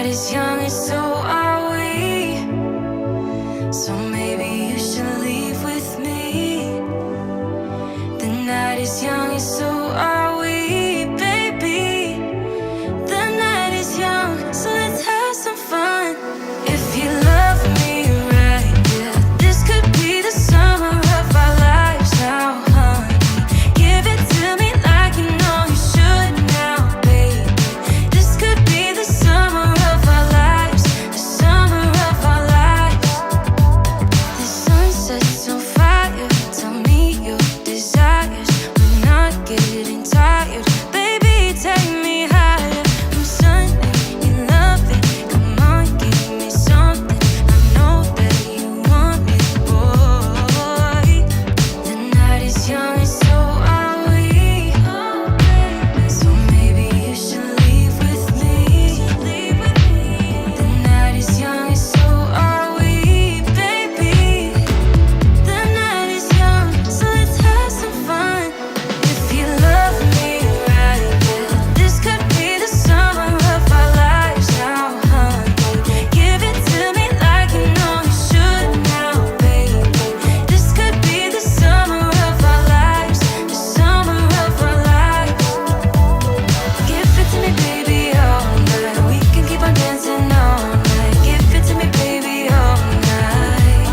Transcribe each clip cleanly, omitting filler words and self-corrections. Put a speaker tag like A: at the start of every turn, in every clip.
A: night is young and so are we. So maybe you should leave with me. The night is young and so are we, baby. The night is young, so let's have some fun. If you love me right, yeah, this could be the summer of our lives now, honey. Give it to me like you know you should now, baby. This could be the summer of our lives, the summer of our lives. The sun sets on fire, tell me your desires. We're not getting tired, baby, take me higher. I'm Sunday, you love it, come on, give me something. I know that you want me, boy. The night is young and so are we. So maybe you should leave with me. The night is young and so are we, baby. The night is young, so let's have some fun. If you love me right, yeah, this could be the summer of our lives now, honey. Give it to me like you know you should now, baby. This could be the summer of our lives, the summer of our lives. Give it to me, baby, all night. We can keep on dancing all night. Give it to me, baby, all night.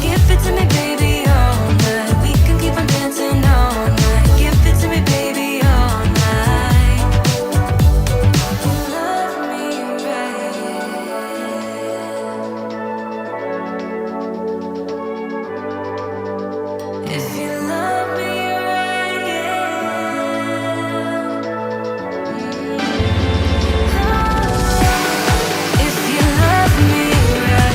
A: Give it to me, baby, all night. We can keep on dancing all night. Give it to me, baby, all night. Love me right. If you love me right, yeah. If you love me right.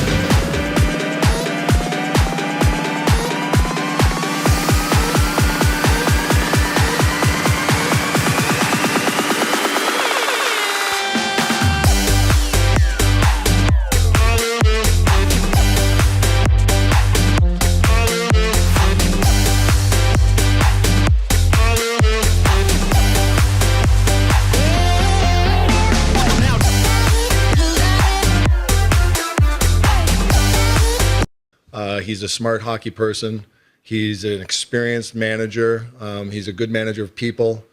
B: He's a smart hockey person. He's an experienced manager. He's a good manager of people.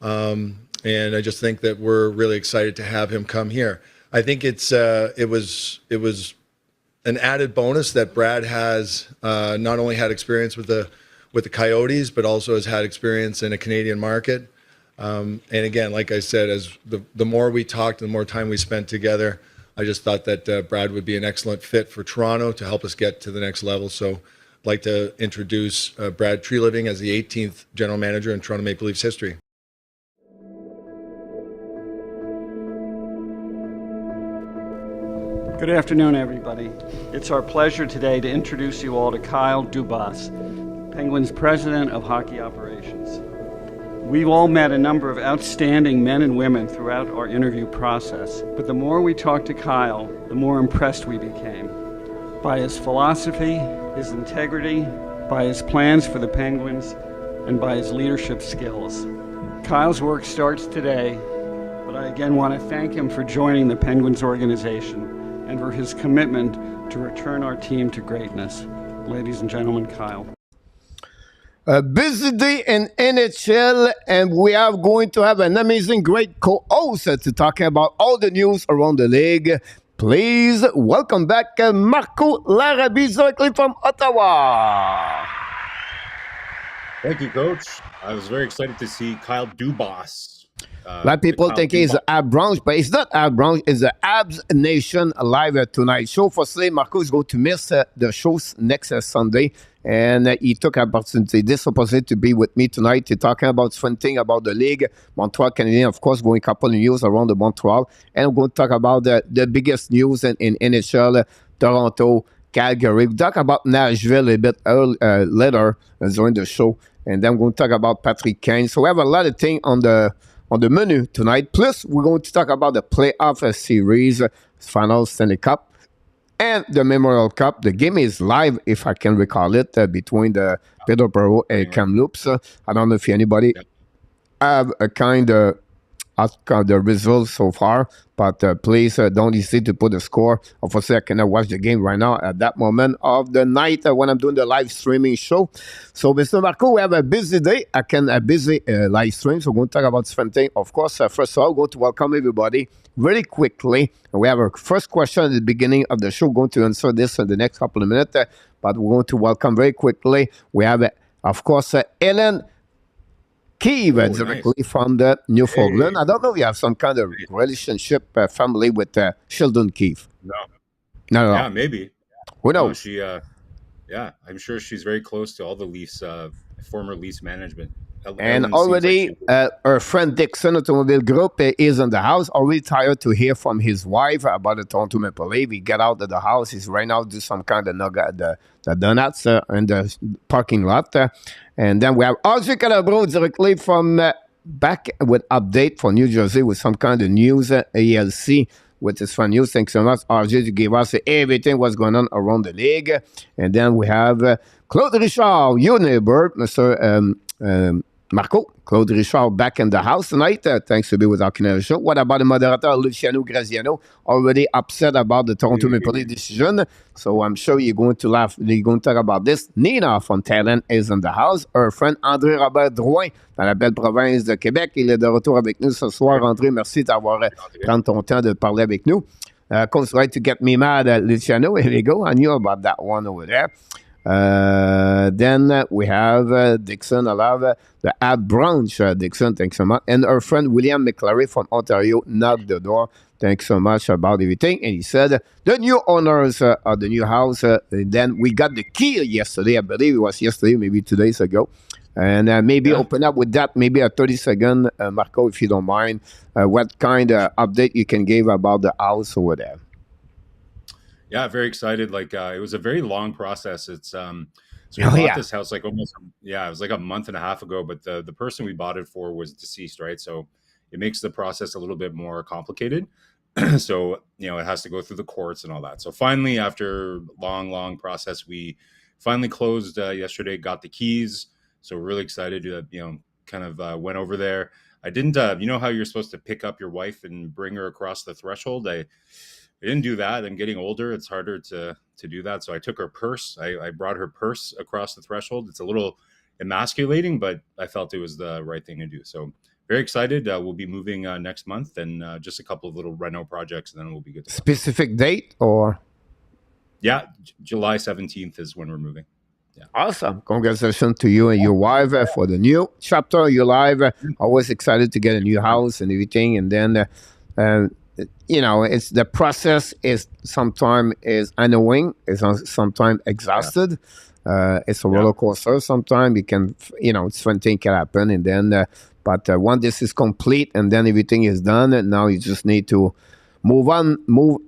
B: And I just think that we're really excited to have him come here. I think it was an added bonus that Brad has not only had experience with the Coyotes, but also has had experience in a Canadian market. And again, like I said, as the more we talked, the more time we spent together, I just thought that Brad would be an excellent fit for Toronto to help us get to the next level. So I'd like to introduce Brad Treliving as the 18th general manager in Toronto Maple Leafs history.
C: Good afternoon, everybody. It's our pleasure today to introduce you all to Kyle Dubas, Penguins President of Hockey Operations. We've all met a number of outstanding men and women throughout our interview process, but the more we talked to Kyle, the more impressed we became by his philosophy, his integrity, by his plans for the Penguins, and by his leadership skills. Kyle's work starts today, but I again want to thank him for joining the Penguins organization and for his commitment to return our team to greatness. Ladies and gentlemen, Kyle.
D: A busy day in NHL, and we are going to have an amazing, great co-host to talk about all the news around the league. Please welcome back MARKO LARABIE directly from Ottawa.
E: Thank you, Coach. I was very excited to see Kyle Dubas.
D: A lot of people think he's Ab Branch, but it's not Ab Branch. It's the Abs Nation live tonight show. Firstly, MARKO is going to miss the shows next Sunday, and he took this opportunity to be with me tonight to talking about something about the league. Montreal Canadiens, of course, going a couple of news around the Montreal, and we're going to talk about the biggest news in NHL, Toronto, Calgary. We'll talk about Nashville a bit later during the show, and then we're going to talk about Patrick Kane. So we have a lot of things on the menu tonight. Plus, we're going to talk about the playoff series, final Stanley Cup, and the Memorial Cup. The game is live, if I can recall it, between the Peterborough and Kamloops. I don't know if anybody have a kind of the results so far. But please don't hesitate to put the score. Obviously, I cannot watch the game right now at that moment of the night when I'm doing the live streaming show. So, Mr. Marco, we have a busy day. A busy live stream. So, we're going to talk about different things. Of course, first of all, going to welcome everybody very quickly. We have our first question at the beginning of the show. We're going to answer this in the next couple of minutes. But we're going to welcome very quickly. We have, of course, Ellen Kiev, directly nice. From the Newfoundland. Hey. I don't know if you have some kind of relationship, family with Sheldon Keefe. No.
E: Yeah, maybe.
D: Who knows?
E: She, yeah, I'm sure she's very close to all the Leafs, former Leafs management.
D: And already her friend Dixon Automobile Group is in the house. Already tired to hear from his wife about the Toronto Maple Leafs. He got out of the house. He's right now do some kind of the donuts in the parking lot. And then we have Audrey Calabro directly from back with update for New Jersey with some kind of news, ALC with his fun news. Thanks so much, Audrey, to give us everything what's going on around the league. And then we have Claude Richard, your neighbor, Mr. Marco, Claude Richard back in the house tonight. Thanks to be with our Canadian show. What about the moderator, Luciano Graziano, already upset about the Toronto Maple Leafs decision? So I'm sure you're going to laugh. You're going to talk about this. Nina from Thailand is in the house. Her friend André Robert Drouin dans la belle province de Québec. Il est de retour avec nous ce soir. André, merci d'avoir pris ton temps de parler avec nous. Coach tried to get me mad, Luciano. Here we go. I knew about that one over there. Then we have Dixon. I love the ad branch. Dixon, thanks so much. And our friend William McClary from Ontario knocked the door. Thanks so much about everything. And he said the new owners of the new house. Then we got the key yesterday. I believe it was yesterday, maybe 2 days ago. And maybe open up with that, maybe a 30-second, Marco, if you don't mind. What kind of update you can give about the house over there?
E: Yeah, very excited. Like it was a very long process. It's so we bought this house like almost it was like a month and a half ago. But the person we bought it for was deceased, right? So it makes the process a little bit more complicated. So it has to go through the courts and all that. So finally, after long process, we finally closed yesterday. Got the keys. So we're really excited. Kind of went over there. I didn't. You know how you're supposed to pick up your wife and bring her across the threshold? I didn't do that. I'm getting older. It's harder to do that. So I took her purse. I brought her purse across the threshold. It's a little emasculating, but I felt it was the right thing to do. So very excited. We'll be moving next month and just a couple of little reno projects, and then we'll be good to go.
D: Specific date or?
E: Yeah, July 17th is when we're moving. Yeah.
D: Awesome. Congratulations to you and your wife for the new chapter of your life. Always excited to get a new house and everything. And then, it's the process is sometimes is annoying, is sometimes exhausted. It's a roller coaster. Sometimes you can, different things can happen. And then, but once this is complete and then everything is done, and now you just need to move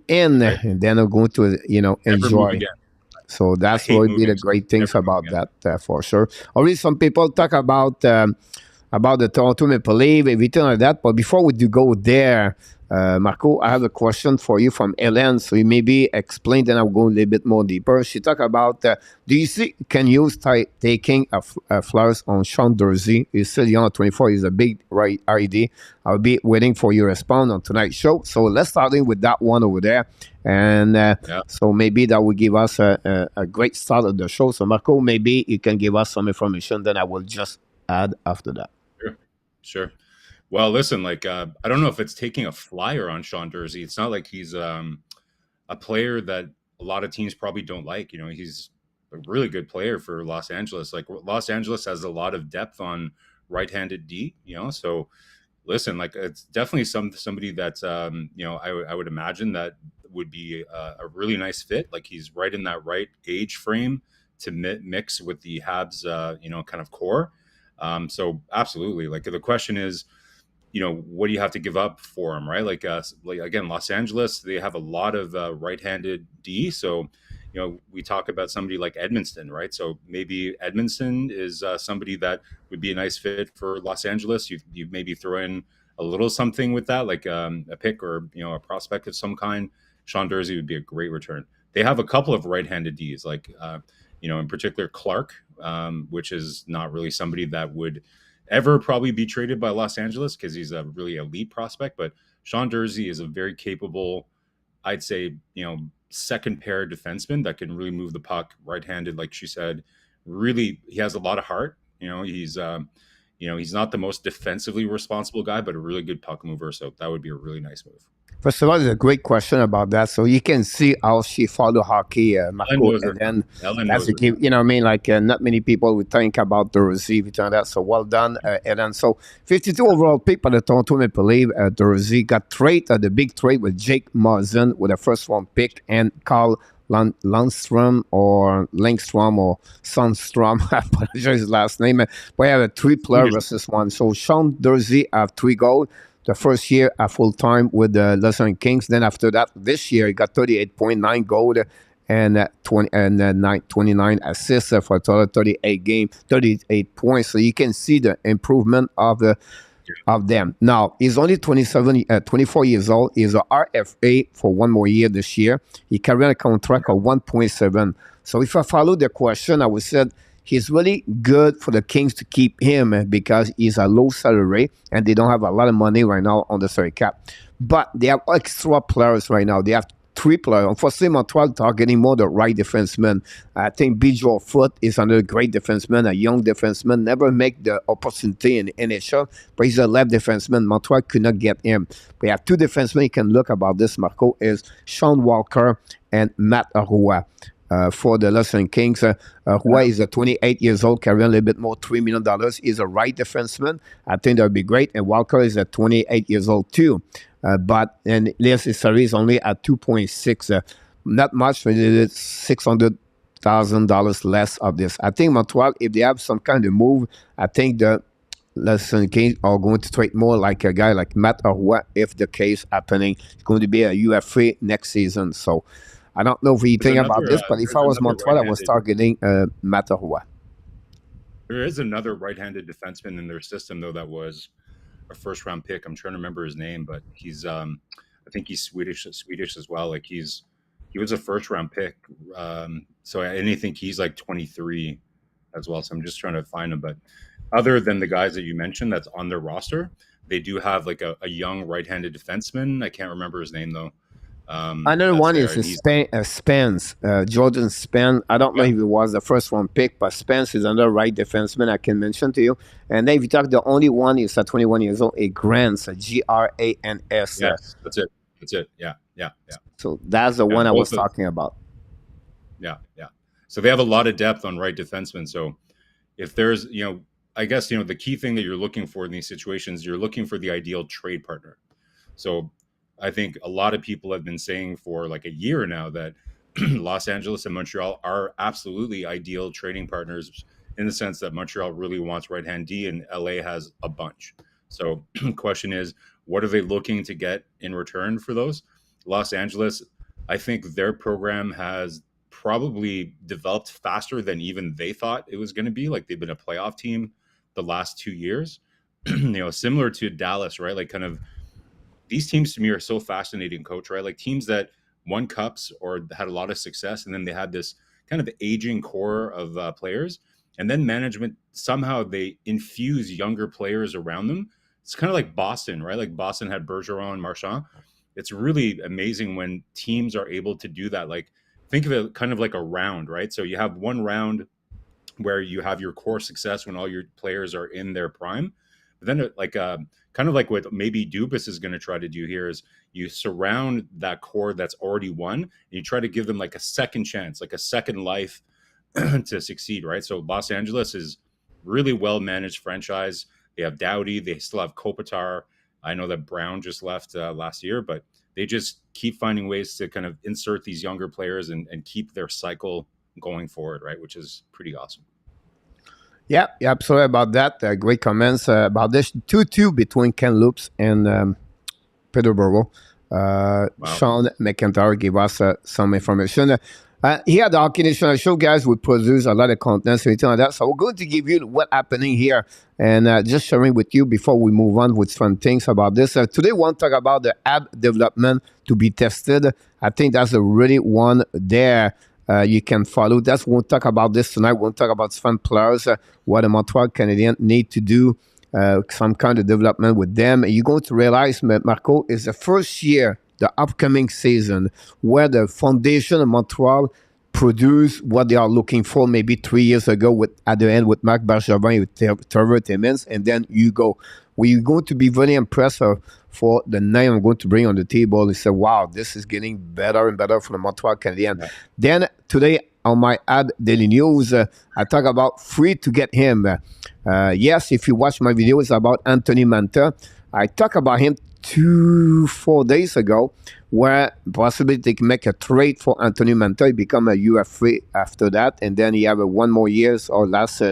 D: in, and then I'm going to, enjoy. So that's what would be the great things about that for sure. Already some people talk about the Toronto Maple Leafs, everything like that. But before we do go there, Marco, I have a question for you from Ellen. So you maybe explain, then I'll go a little bit more deeper. She talked about, do you see, can you taking a flowers on Sean Durzi? He's still young at 24. He's a big right ID. I'll be waiting for your response on tonight's show. So let's start in with that one over there. And so maybe that will give us a great start of the show. So Marco, maybe you can give us some information, then I will just add after that.
E: Sure. Well, listen, I don't know if it's taking a flyer on Sean Durzi. It's not like he's a player that a lot of teams probably don't like. He's a really good player for Los Angeles. Like Los Angeles has a lot of depth on right-handed D, so listen, it's definitely somebody that's, I would imagine that would be a really nice fit. Like he's right in that right age frame to mix with the Habs, kind of core. So absolutely. The question is, what do you have to give up for him, right? Again, Los Angeles, they have a lot of right-handed D. So, we talk about somebody like Edmondson, right? So maybe Edmondson is somebody that would be a nice fit for Los Angeles. You maybe throw in a little something with that, like a pick or, a prospect of some kind. Sean Durzi would be a great return. They have a couple of right-handed Ds, in particular Clark, which is not really somebody that would ever probably be traded by Los Angeles because he's a really elite prospect. But Sean Durzi is a very capable, I'd say, second pair defenseman that can really move the puck right-handed, like she said. Really, he has a lot of heart. He's not the most defensively responsible guy, but a really good puck mover. So that would be a really nice move.
D: First of all, there's a great question about that. So you can see how she follow hockey, Marco, and then that's the key. Not many people would think about the receive on that. So well done, Eden. So 52 overall pick by the Toronto Maple Leafs. Durzi got the big trade with Jake Muzzin with a first round pick and Carl Lundstrom or Sundstrom. I apologize his last name. We have a 3-player versus 1. So Sean Durzi have 3 goals. The first year at full time with the Los Angeles Kings. Then after that, this year he got 38.9 goals and 29 assists for a total 38 points. So you can see the improvement of them. Now he's only 24 years old. He's a RFA for 1 more year this year. He carried a contract of 1.7. So if I follow the question, I would say he's really good for the Kings to keep him because he's a low salary and they don't have a lot of money right now on the salary cap. But they have extra players right now. They have 3 players. Unfortunately, Montreal targeting more the right defenseman. I think Bijoy Foot is another great defenseman, a young defenseman, never make the opportunity in the NHL, but he's a left defenseman. Montreal could not get him. We have 2 defensemen you can look about this, Marco, is Sean Walker and Matt Roy. For the Los Angeles Kings. Roy is 28 years old, carrying a little bit more, $3 million. He's a right defenseman. I think that would be great. And Walker is 28 years old too. And Elias Isari is only at 2.6. Not much, but it is $600,000 less of this. I think Montreal, if they have some kind of move, I think the Los Angeles Kings are going to trade more like a guy like Matt Roy if the case happening. It's going to be a UFA next season. So I don't know if you think about this, but if I was Montreal, I was targeting Matt Roy.
E: There is another right-handed defenseman in their system, though, that was a first-round pick. I'm trying to remember his name, but he's I think he's Swedish as well. Like he was a first-round pick. So I think he's like 23 as well. So I'm just trying to find him. But other than the guys that you mentioned that's on their roster, they do have like a young right-handed defenseman. I can't remember his name though.
D: Another one is Spence, Jordan Spence. I don't know if it was the first one pick, but Spence is another right defenseman I can mention to you. And then if you talk, the only one is at 21 years old, a Grants, Grans.
E: Yes, that's it. Yeah.
D: So that's the one I was talking about.
E: Yeah. So they have a lot of depth on right defensemen. So if there's, I guess, the key thing that you're looking for in these situations, you're looking for the ideal trade partner. So I think a lot of people have been saying for like a year now that Los Angeles and Montreal are absolutely ideal trading partners in the sense that Montreal really wants right-hand D and LA has a bunch. So the question is, what are they looking to get in return for those? Los Angeles, I think their program has probably developed faster than even they thought it was going to be. Like they've been a playoff team the last 2 years, similar to Dallas, right? Like kind of, these teams to me are so fascinating, Coach, right? Like teams that won cups or had a lot of success, and then they had this kind of aging core of players, and then management, somehow they infuse younger players around them. It's kind of like Boston, right? Like Boston had Bergeron and Marchand. It's really amazing when teams are able to do that. Like think of it kind of like a round, right? So you have one round where you have your core success when all your players are in their prime. But then kind of like what maybe Dubas is going to try to do here is you surround that core that's already won and you try to give them like a second chance, like a second life to succeed, right? So Los Angeles is really well-managed franchise. They have Doughty. They still have Kopitar. I know that Brown just left last year, but they just keep finding ways to kind of insert these younger players and keep their cycle going forward, right? Which is pretty awesome.
D: Yeah, absolutely about that. Great comments about this 2-2 between Ken Loops and Peterborough. Wow. Sean McIntyre gave us some information. Here at the Hockey Nation Show, guys, we produce a lot of content, so like that. So we're going to give you what's happening here and just sharing with you before we move on with some things about this. Today, we want to talk about the HABS development to be tested. I think that's a really one there. You can follow. We'll talk about this tonight. We'll talk about fun players, what the Montreal Canadiens need to do some kind of development with them. And you're going to realize, Marco, is the first year, the upcoming season, where the foundation of Montreal produce what they are looking for maybe 3 years ago at the end with Marc Bergevin, with Trevor Timmins, and then you go. We're going to be very impressed for the name I'm going to bring on the table. And say, wow, this is getting better and better for the Montreal Canadiens. Yeah. Then today on my ad daily news, I talk about free to get him. Yes, if you watch my video, it's about Anthony Mantha. I talk about him 4 days ago, where possibly they can make a trade for Anthony Mantha. He become a UFA after that, and then he have a 1 more years or last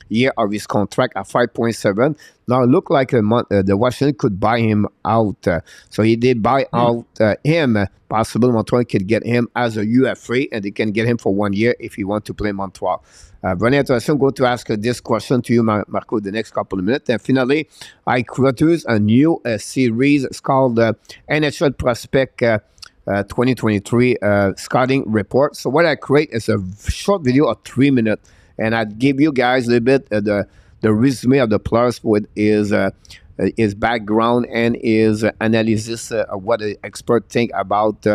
D: year of his contract at 5.7. Now it looked like the Washington could buy him out. So he did buy out him. Possible Montreal could get him as a UFA, and they can get him for 1 year if he want to play Montreal. Very interesting. I'm going to ask this question to you, Marco, the next couple of minutes. And finally, I created a new series. It's called NHL Prospect 2023 Scouting Report. So what I create is a short video of 3 minutes. And I give you guys a little bit the resume of the players with his background and his analysis of what the expert think about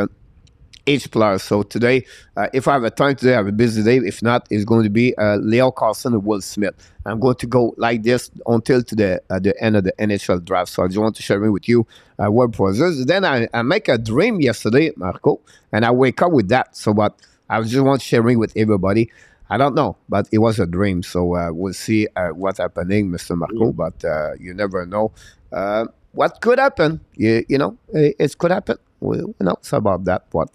D: each player. So today, if I have a time today, I have a busy day. If not, it's going to be Leo Carlson and Will Smith. I'm going to go like this until to the end of the NHL draft. So I just want to share it with you, word process. Then I make a dream yesterday, Marco, and I wake up with that. So what I just want to share it with everybody. I don't know, but it was a dream. So we'll see what's happening, Mr. Marco. But you never know what could happen. You know, it could happen. You know, it's about that. So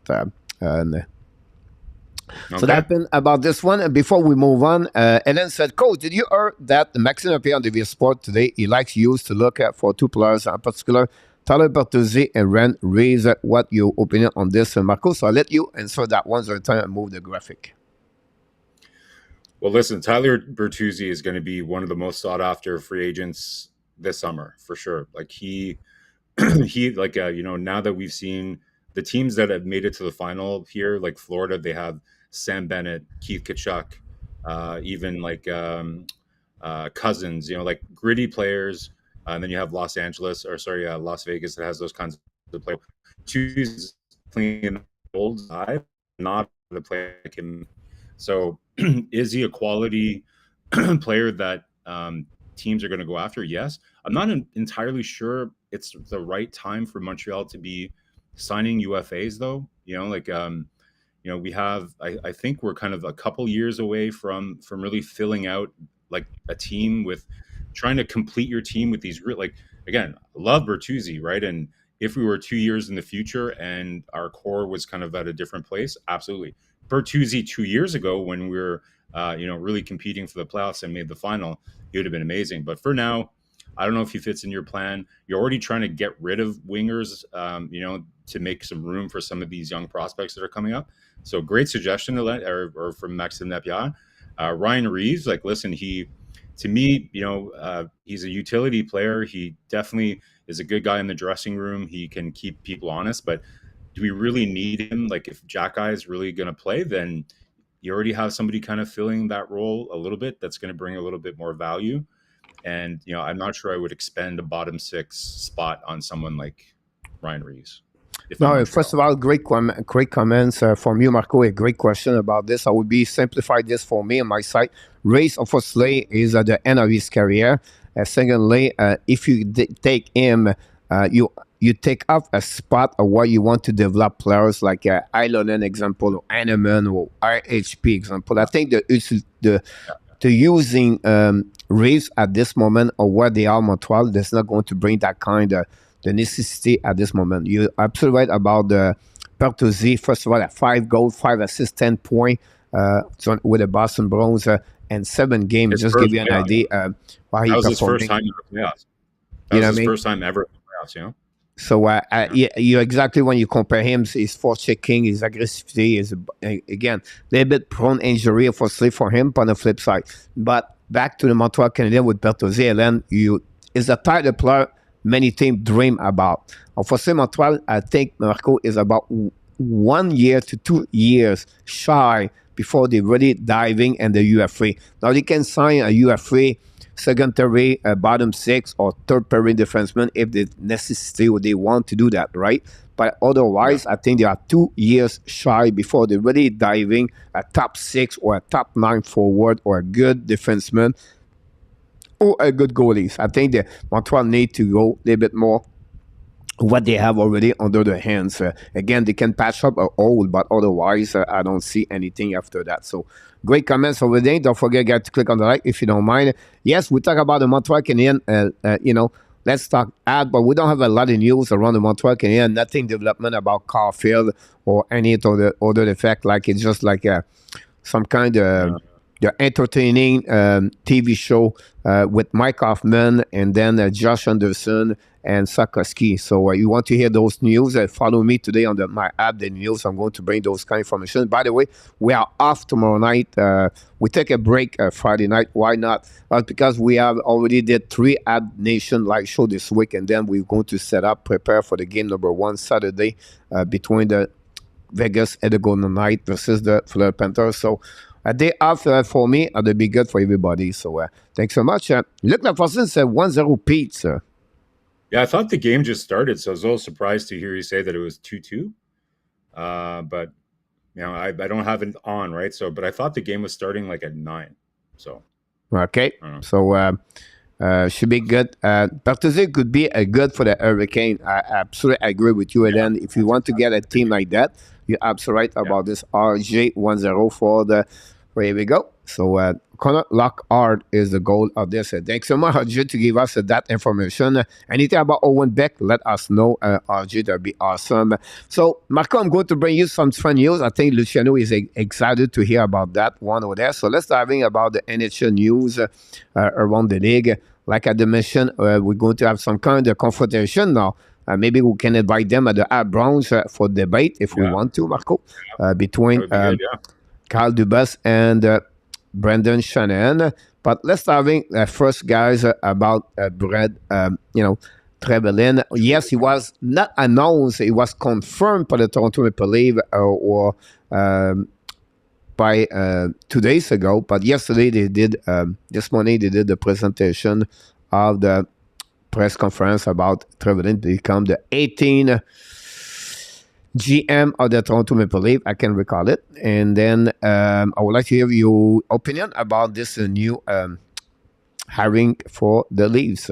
D: that happened about this one. And before we move on, Ellen said, Coach, did you hear that Maxime appeared on the Sport today? He likes you to look at for two players in particular, Tyler Bertuzzi and Ren Reeves. What your opinion on this, Marco? So I'll let you answer that one at a time and move the graphic.
E: Well, listen, Tyler Bertuzzi is going to be one of the most sought after free agents this summer for sure. Like he like, you know, now that we've seen the teams that have made it to the final here, like Florida, they have Sam Bennett, Keith Tkachuk, even like Cousins, you know, like gritty players. And then you have Las Vegas that has those kinds of players. Choose clean old side, not the player like him. So is he a quality player that teams are going to go after? Yes. I'm not entirely sure it's the right time for Montreal to be signing UFAs though. You know, like, you know, we have, I think we're kind of a couple years away from really filling out like a team with trying to complete your team with these like, again, love Bertuzzi, right? And if we were 2 years in the future and our core was kind of at a different place, absolutely. Bertuzzi 2 years ago when we were, you know, really competing for the playoffs and made the final, he would have been amazing. But for now, I don't know if he fits in your plan. You're already trying to get rid of wingers, you know, to make some room for some of these young prospects that are coming up. So great suggestion or from Maxime Lapierre. Ryan Reeves, like, listen, to me, you know, he's a utility player. He definitely is a good guy in the dressing room. He can keep people honest, but do we really need him? Like if Jack-Eye is really going to play, then you already have somebody kind of filling that role a little bit. That's going to bring a little bit more value. And, you know, I'm not sure I would expend a bottom six spot on someone like Ryan Reeves.
D: No, first of all, great comments from you, Marco. A great question about this. I would be simplified this for me on my side. Reeves, obviously, is at the end of his career. Secondly, if you take him, you take up a spot of what you want to develop players like Ilonen example, or Heineman, or RHP example. I think the using Reeves at this moment or where they are Montreal, that's not going to bring that kind of the necessity at this moment. You're absolutely right about the Bertuzzi. First of all, at 5 goals, 5 assists, 10 points with the Boston Bruins and 7 games. Just give you an idea why he
E: that was
D: performing.
E: His first time in the playoffs. That was his first time ever in the playoffs, you know?
D: So you're exactly when you compare him, his forechecking, his aggressivity is again a little bit prone injury, obviously for him. On the flip side, but back to the Montreal Canadiens with Bertuzzi, and then is the type of player many teams dream about. Unfortunately, Montreal, I think Marco is about 1 year to 2 years shy before they're really diving in the UFA. Now they can sign a UFA secondary, bottom six, or third pairing defenseman if they necessity or they want to do that, right? But otherwise, I think they are 2 years shy before they're really diving a top six or a top nine forward or a good defenseman or a good goalies. I think that Montreal need to go a little bit more what they have already under their hands. Again, they can patch up a hole, but otherwise, I don't see anything after that. So, great comments over there. Don't forget, guys, to click on the like if you don't mind. Yes, we talk about the Montreal Canadiens. Let's talk ad, but we don't have a lot of news around the Montreal Canadiens. Nothing development about Caulfield or any other effect. Like it's just like some kind of the entertaining TV show with Mike Hoffman and then Josh Anderson and Sakoski. So you want to hear those news, follow me today on my app, the news. I'm going to bring those kind of information. By the way, we are off tomorrow night. We take a break Friday night. Why not? Because we have already did 3 Ad Nation live show this week, and then we're going to prepare for the game number 1 Saturday between the Vegas and the Golden Knight versus the Florida Panthers. So a day off for me, and it'll be good for everybody. So thanks so much. Luc Laforcine said 1-0 Pete.
E: Yeah, I thought the game just started, so I was a little surprised to hear you say that it was 2-2. But I don't have it on, right? So, but I thought the game was starting like at 9. So
D: okay, so should be good. Bertuzzi could be a good for the Hurricane. I absolutely agree with you. And then if you want to get a team like that, you're absolutely right about this RJ 1-0 for the. Here we go. So Connor Lockhart is the goal of this. Thanks so much, RJ, to give us that information. Anything about Owen Beck, let us know, RJ. That'd be awesome. So, Marco, I'm going to bring you some fun news. I think Luciano is excited to hear about that one over there. So let's dive in about the NHL news around the league. Like I mentioned, we're going to have some kind of confrontation now. Maybe we can invite them at the Ad Browns for debate if we want to, Marco, between Kyle Dubas and Brendan Shanahan. But let's start first, guys, about Brad, Trevelin. Yes, he was not announced. It was confirmed by the Toronto Maple Leafs by 2 days ago. But yesterday they did, this morning they did the presentation of the press conference about Trevelin to become the 18th GM of the Toronto Maple Leafs, I can recall it. And then I would like to hear your opinion about this new hiring for the Leafs.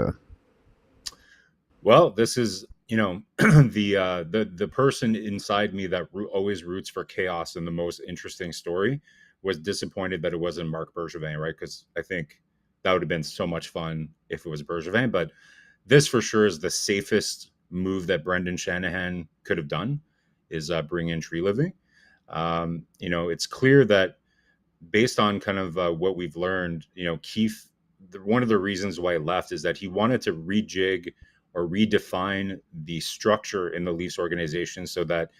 E: Well, this is, the person inside me that always roots for chaos and the most interesting story was disappointed that it wasn't Marc Bergevin, right? Because I think that would have been so much fun if it was Bergevin. But this for sure is the safest move that Brendan Shanahan could have done. Is bring in Tree Living. It's clear that based on kind of what we've learned, Keith, one of the reasons why he left is that he wanted to rejig or redefine the structure in the Leafs organization so that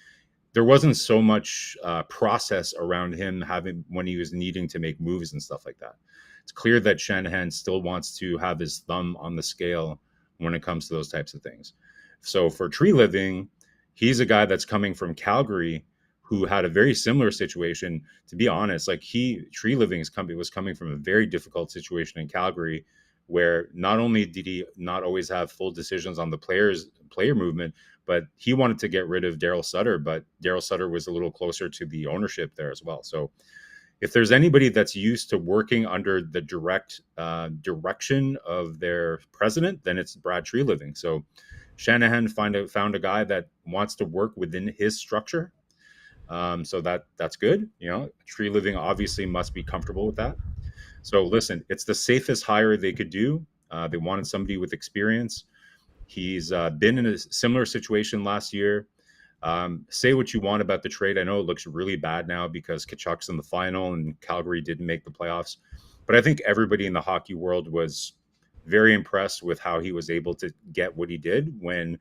E: there wasn't so much process around him when he was needing to make moves and stuff like that. It's clear that Shanahan still wants to have his thumb on the scale when it comes to those types of things. So for Tree Living, he's a guy that's coming from Calgary who had a very similar situation. To be honest, Tree Living's company was coming from a very difficult situation in Calgary where not only did he not always have full decisions on the player movement, but he wanted to get rid of Daryl Sutter, but Daryl Sutter was a little closer to the ownership there as well. So if there's anybody that's used to working under the direct direction of their president, then it's Brad Tree Living. So Shanahan found a guy that wants to work within his structure. So that's good. Tree Living obviously must be comfortable with that. So listen, it's the safest hire they could do. They wanted somebody with experience. He's been in a similar situation last year. Say what you want about the trade. I know it looks really bad now because Tkachuk's in the final and Calgary didn't make the playoffs. But I think everybody in the hockey world was very impressed with how he was able to get what he did when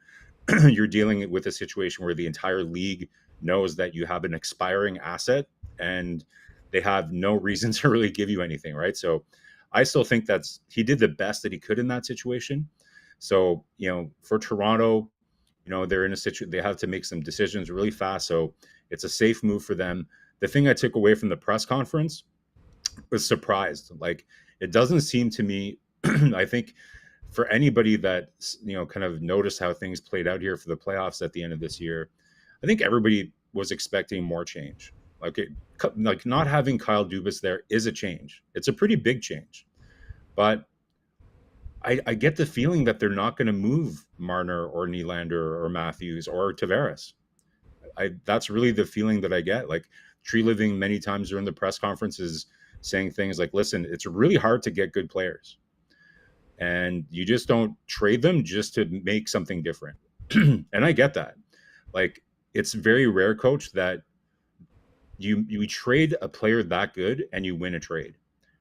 E: you're dealing with a situation where the entire league knows that you have an expiring asset and they have no reason to really give you anything, right? So I still think he did the best that he could in that situation. So, for Toronto, they're in a situation, they have to make some decisions really fast. So it's a safe move for them. The thing I took away from the press conference was surprised. It doesn't seem to me I think for anybody that, kind of noticed how things played out here for the playoffs at the end of this year, I think everybody was expecting more change. Like not having Kyle Dubas there is a change. It's a pretty big change, but I get the feeling that they're not going to move Marner or Nylander or Matthews or Tavares. That's really the feeling that I get. Like Tree Living many times during the press conferences saying things like, listen, it's really hard to get good players. And you just don't trade them just to make something different. And I get that. Like, it's very rare, coach, that you trade a player that good and you win a trade.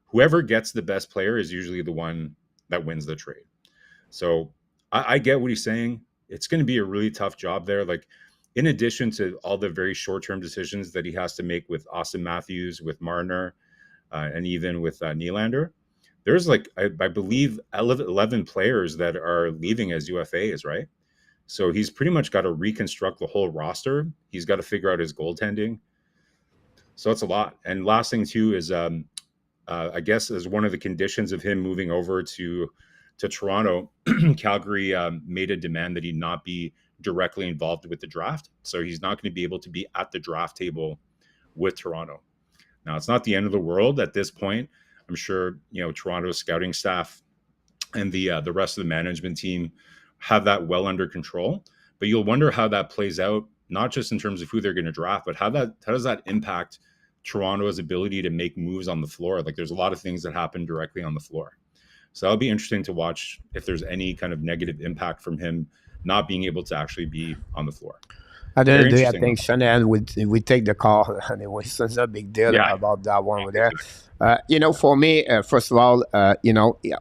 E: Whoever gets the best player is usually the one that wins the trade. So I get what he's saying. It's going to be a really tough job there. Like, in addition to all the very short-term decisions that he has to make with Austin Matthews, with Marner, and even with Nylander, there's I believe 11 players that are leaving as UFAs, right? So he's pretty much got to reconstruct the whole roster. He's got to figure out his goaltending. So it's a lot. And last thing too is, I guess, as one of the conditions of him moving over to Toronto, Calgary made a demand that he not be directly involved with the draft. So he's not going to be able to be at the draft table with Toronto. Now, it's not the end of the world at this point. I'm sure, Toronto's scouting staff and the rest of the management team have that well under control. But you'll wonder how that plays out, not just in terms of who they're going to draft, but how does that impact Toronto's ability to make moves on the floor? Like, there's a lot of things that happen directly on the floor. So that'll be interesting to watch if there's any kind of negative impact from him not being able to actually be on the floor.
D: At the end of the day, I think Shanahan would take the call anyway. So it's a big deal about that one over there. For me, first of all,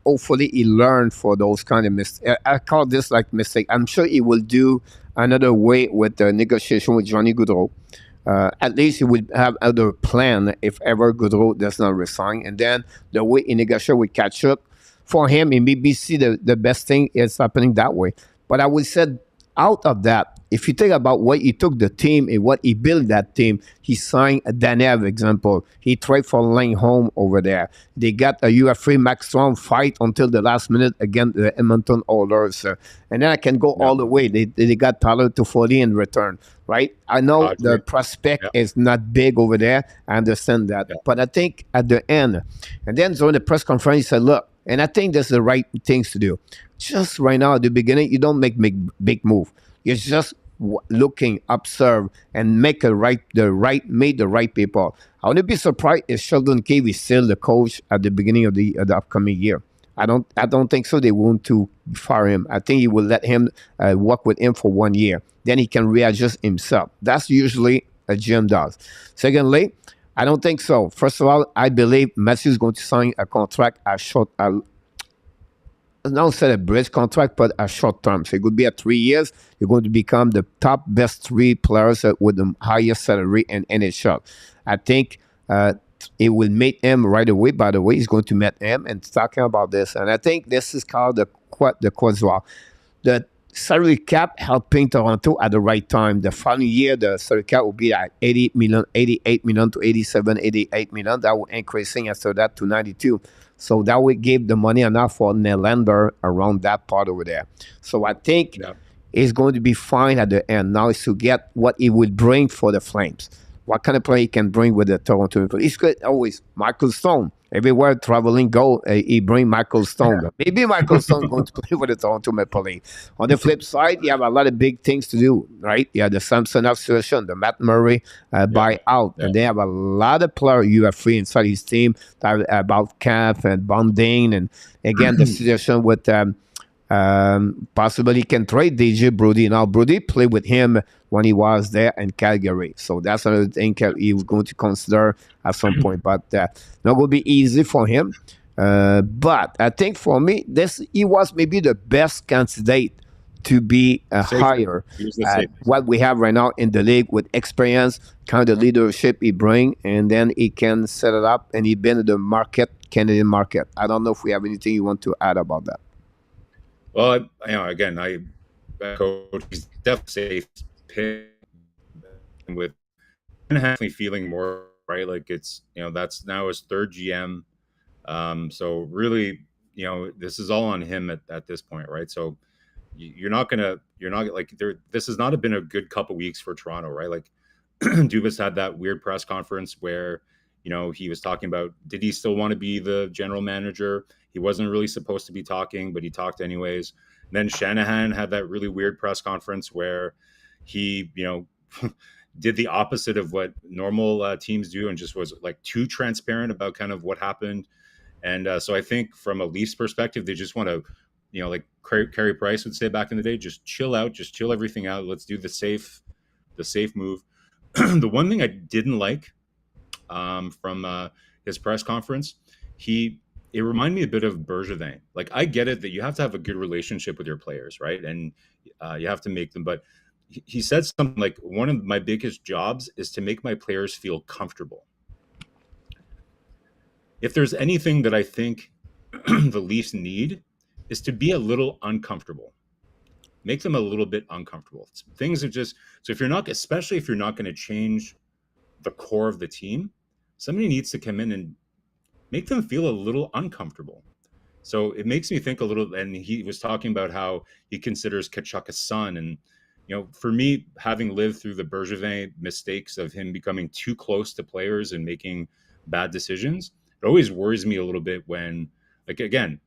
D: hopefully he learned for those kind of mistakes. I call this like mistake. I'm sure he will do another way with the negotiation with Johnny Gaudreau. At least he would have other plan if ever Gaudreau does not resign. And then the way he negotiated with Tkachuk, for him, in BBC, the best thing is happening that way. But I would say, out of that, if you think about what he took the team and what he built that team, he signed a Danev example. He traded for Lane Home over there. They got a UFA Max Strong fight until the last minute against the Edmonton Oilers. And then I can go all the way. They got Tyler Toffoli in return, right? I know the prospect is not big over there. I understand that. Yeah. But I think at the end, and then during the press conference, he said, look, and I think that's the right things to do. Just right now at the beginning, you don't make big move. You're just looking, observe, and make the right people. I wouldn't be surprised if Sheldon Keefe is still the coach at the beginning of the upcoming year. I don't think so. They want to fire him. I think he will let him work with him for 1 year. Then he can readjust himself. That's usually a GM does. Secondly, I don't think so. First of all, I believe Matthews is going to sign a contract not say a bridge contract, but a short term. So it could be at 3 years. You're going to become the top best 3 players with the highest salary in NHL. I think it will meet him right away. By the way, he's going to meet him and talking about this. And I think this is called the Quasar. The salary cap helping Toronto at the right time. The following year, the salary cap will be at 88 million to 87, 88 million. That will increasing after that to 92. So that will give the money enough for Nylander around that part over there. So I think it's going to be fine at the end. Now is to get what he would bring for the Flames. What kind of play he can bring with the Toronto Maple Leafs. He's good always. Michael Stone. Everywhere traveling go, he bring Michael Stone. Maybe Michael Stone going to play with the Toronto Maple Leafs. On the flip side, you have a lot of big things to do, right? You have the Samsonov situation, the Matt Murray buyout, and they have a lot of players you have free inside his team about Camp and Bonding, and again the situation with possibly can trade DJ Brody. Now Brody played with him when he was there in Calgary, so that's another thing he was going to consider at some point. But not going to be easy for him. But I think for me, he was maybe the best candidate to be higher at what we have right now in the league with experience, kind of leadership he bring, and then he can set it up. And he been in the Canadian market. I don't know if we have anything you want to add about that.
E: Well, again, coach, he's definitely safe pick with definitely feeling more right. Like it's, that's now his 3rd GM. So really, this is all on him at this point, right? So you're not like this has not been a good couple weeks for Toronto, right? Like Dubas had that weird press conference where, he was talking about, did he still want to be the general manager? He wasn't really supposed to be talking, but he talked anyways. And then Shanahan had that really weird press conference where he, did the opposite of what normal teams do and just was like too transparent about kind of what happened. And so I think from a Leafs perspective, they just want to, like Carey Price would say back in the day, just chill out, just chill everything out. Let's do the safe move. The one thing I didn't like from his press conference, it reminded me a bit of Bergevin. Like, I get it that you have to have a good relationship with your players, right? And you have to make them, but he said something like, one of my biggest jobs is to make my players feel comfortable. If there's anything that I think the Leafs need, is to be a little uncomfortable. Make them a little bit uncomfortable. Things are just, so especially if you're not going to change the core of the team, somebody needs to come in and make them feel a little uncomfortable. So it makes me think a little, and he was talking about how he considers Tkachuk a son. And, for me, having lived through the Bergevin mistakes of him becoming too close to players and making bad decisions, it always worries me a little bit when, like, again,